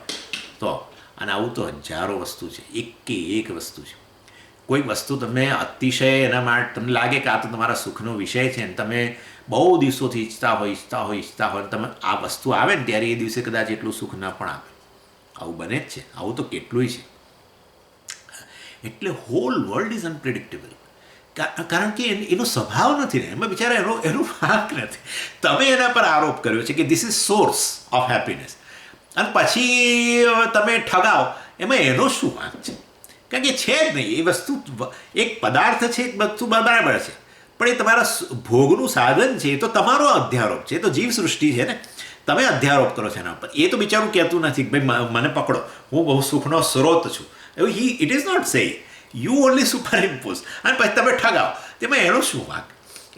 S1: તો. અને આવું તો હજારો વસ્તુ છે, એક વસ્તુ છે. કોઈ વસ્તુ તમે અતિશય એના માટે તમને લાગે કે આ તો તમારા સુખનો વિષય છે ને તમે બહુ દિવસોથી ઈચ્છતા હોય તમે આ વસ્તુ આવે ને ત્યારે એ દિવસે કદાચ એટલું સુખ ન પણ આપે. આવું બને જ છે. આવું તો કેટલુંય છે. એટલે હોલ વર્લ્ડ ઇઝ અનપ્રિડિક્ટેબલ. કારણ કે એનો સ્વભાવ નથી ને, એમાં બિચારા એનો વાંક નથી. તમે એના પર આરોપ કર્યો છે કે this is source of happiness, અને પછી તમે ઠગાવો, એમાં એનો શું વાંક છે? કારણ કે છે જ નહીં. એ વસ્તુ એક પદાર્થ છે, એક વસ્તુ બરાબર છે, પણ એ તમારા ભોગનું સાધન છે. એ તો તમારો અધ્યારોપ છે, એ તો જીવ સૃષ્ટિ છે ને, તમે અધ્યારોપ કરો છો એના ઉપર. એ તો બિચારું કહેતું નથી કે ભાઈ મને પકડો, હું બહુ સુખનો સ્ત્રોત છું. એવું ઇટ ઇઝ નોટ સે. યુ ઓનલી સુપર ઇમ્પોઝ, અને પછી તમે ઠગાવો, તેમાં એનો શું વાંક?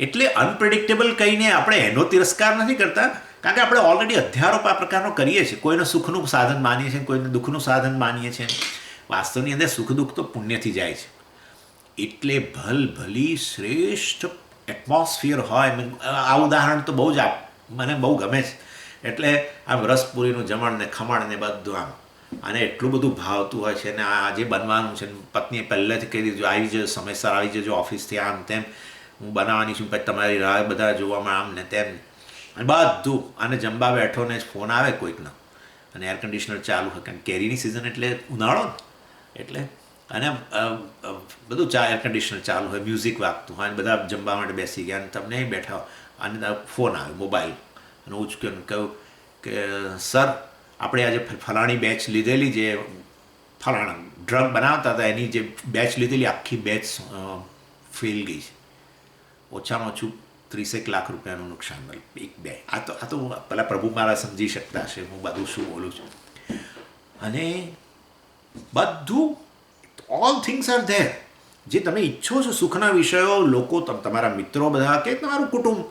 S1: એટલે અનપ્રિડિક્ટેબલ કહીને આપણે એનો તિરસ્કાર નથી કરતા, કારણ કે આપણે ઓલરેડી અધ્યારોપ આ પ્રકારનો કરીએ છીએ. કોઈને સુખનું સાધન માનીએ છીએ, કોઈને દુઃખનું સાધન માનીએ છીએ. વાસ્તવની અંદર સુખ દુઃખ તો પુણ્યથી જાય છે. એટલે ભલી શ્રેષ્ઠ એટમોસ્ફિયર હોય. આ ઉદાહરણ તો બહુ જ મને બહુ ગમે છે. એટલે આમ રસપુરીનું જમણ ને ખમણ ને બધું આમ, અને એટલું બધું ભાવતું હોય છે. ને આજે બનવાનું છે, પત્નીએ પહેલેથી કહી દીધું આવી જજો, સમયસર આવી જજો ઓફિસથી, આમ તેમ હું બનાવવાની છું, પછી તમારી રાહ બધા જોવામાં આમ ને તેમ, અને બધું. અને જમવા બેઠો ને ફોન આવે કોઈકનો, અને એર કન્ડિશનર ચાલુ હોય, કારણ કેરીની સિઝન એટલે ઉનાળો ને, એટલે અને બધું એર કન્ડિશનર ચાલુ હોય, મ્યુઝિક વાગતું હોય, અને બધા જમવા માટે બેસી ગયા, અને તમને બેઠા હોય, અને ફોન આવે, મોબાઈલ, અને ઉચક્યો કહ્યું કે સર આપણે આજે ફલાણી બેચ લીધેલી, જે ફલાણા ડ્રગ બનાવતા હતા એની જે બેચ લીધેલી, આખી બેચ ફેલ ગઈ છે. ઓછામાં ઓછું 30 લાખ રૂપિયાનું નુકસાન મળ્યું, એક બે. આ તો પેલા પ્રભુ મારા સમજી શકતા હશે હું બધું શું બોલું છું. અને બધું ઓલ થિંગ્સ આર ધેર. જે તમે ઈચ્છો છો સુખના વિષયો, લોકો, તમારા મિત્રો બધા, કે તમારું કુટુંબ,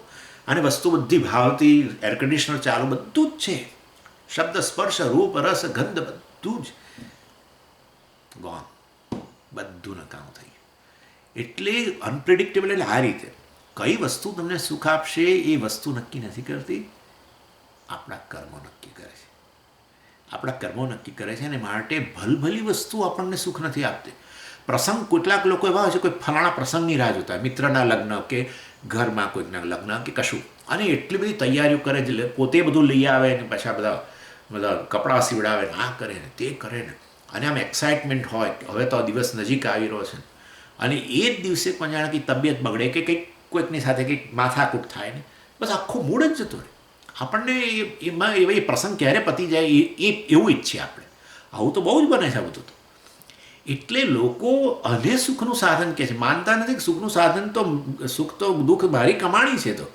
S1: અને વસ્તુ બધી ભાવતી, એર કન્ડિશનર ચાલુ, બધું જ છે. શબ્દ, સ્પર્શ, રૂપ, રસ, ગંધ, બધું જ ગોન, બધું નકામું થઈ ગયું. એટલે અનપ્રિડિક્ટેબલ એટલે આ રીતે કઈ વસ્તુ તમને સુખ આપશે એ વસ્તુ નક્કી નથી કરતી, આપણા કર્મો નક્કી કરે છે. આપણા કર્મો નક્કી કરે છે, અને માટે ભલભલી વસ્તુ આપણને સુખ નથી આપતી. પ્રસંગ, કેટલાક લોકો એવા હોય છે, કોઈ ફલાણા પ્રસંગની રાહ જોતા હોય, મિત્રના લગ્ન કે ઘરમાં કોઈકના લગ્ન કે કશું, અને એટલી બધી તૈયારીઓ કરે છે, પોતે બધું લઈ આવે, અને પાછા બધા બધા કપડાં સીવડાવે ને આ કરે ને તે કરે ને, અને આમ એક્સાઇટમેન્ટ હોય કે હવે તો આ દિવસ નજીક આવી રહ્યો છે, અને એ જ દિવસે પણ જાણે કે તબિયત બગડે કે કંઈક કોઈકની સાથે કંઈક માથાકૂટ થાય ને બસ આખો મૂડ જ જતો રહે. આપણને એમાં એ પ્રસંગ ક્યારે પતી જાય એ એવું ઈચ્છીએ આપણે. આવું તો બહુ જ બને છે આ બધું તો. એટલે લોકો અને સુખનું સાધન કહે છે, માનતા નથી કે સુખનું સાધન તો સુખ તો દુઃખ ભારી કમાણી છે, તો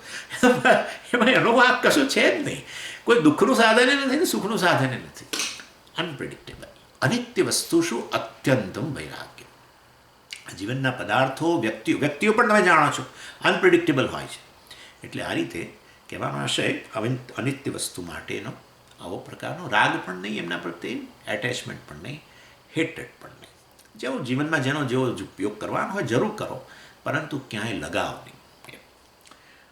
S1: એમાં એનો વાંક કશું છે જ નહીં. કોઈ દુઃખનું સાધન નથી ને સુખનું સાધન નથી. અનપ્રિડિક્ટેબલ અનિત્ય વસ્તુ શું? અત્યંતમ વૈરાગ્ય. જીવનના પદાર્થો વ્યક્તિઓ પણ તમે જાણો છો અનપ્રિડિક્ટેબલ હોય છે. એટલે આ રીતે કહેવાનો આશય અનિત્ય વસ્તુ માટેનો આવો પ્રકારનો રાગ પણ નહીં, એમના પ્રત્યે એટેચમેન્ટ પણ નહીં, હેટ્રેડ પણ નહીં. જેવો જીવનમાં જેવો ઉપયોગ કરવાનો હોય જરૂર કરો, પરંતુ ક્યાંય લગાવ નહીં.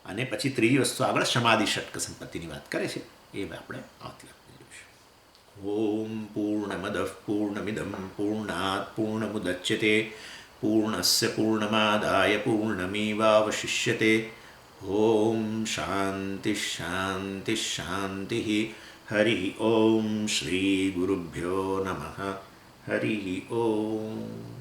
S1: અને પછી ત્રીજી વસ્તુ આગળ સમાધિ ષટક સંપત્તિની વાત કરે છે, એ આપણે આવતી વખતે જોઈશું. ઓમ પૂર્ણમદ પૂર્ણમિદમ પૂર્ણાત પૂર્ણમુદચ્યતે પૂર્ણસ્ય પૂર્ણમાદાય પૂર્ણમેવાવશિષ્યતે. ઓમ શાંતિ શાંતિ શાંતિ. હરિ ઓમ શ્રી ગુરુભ્યો નમઃ. હરિ ઓમ.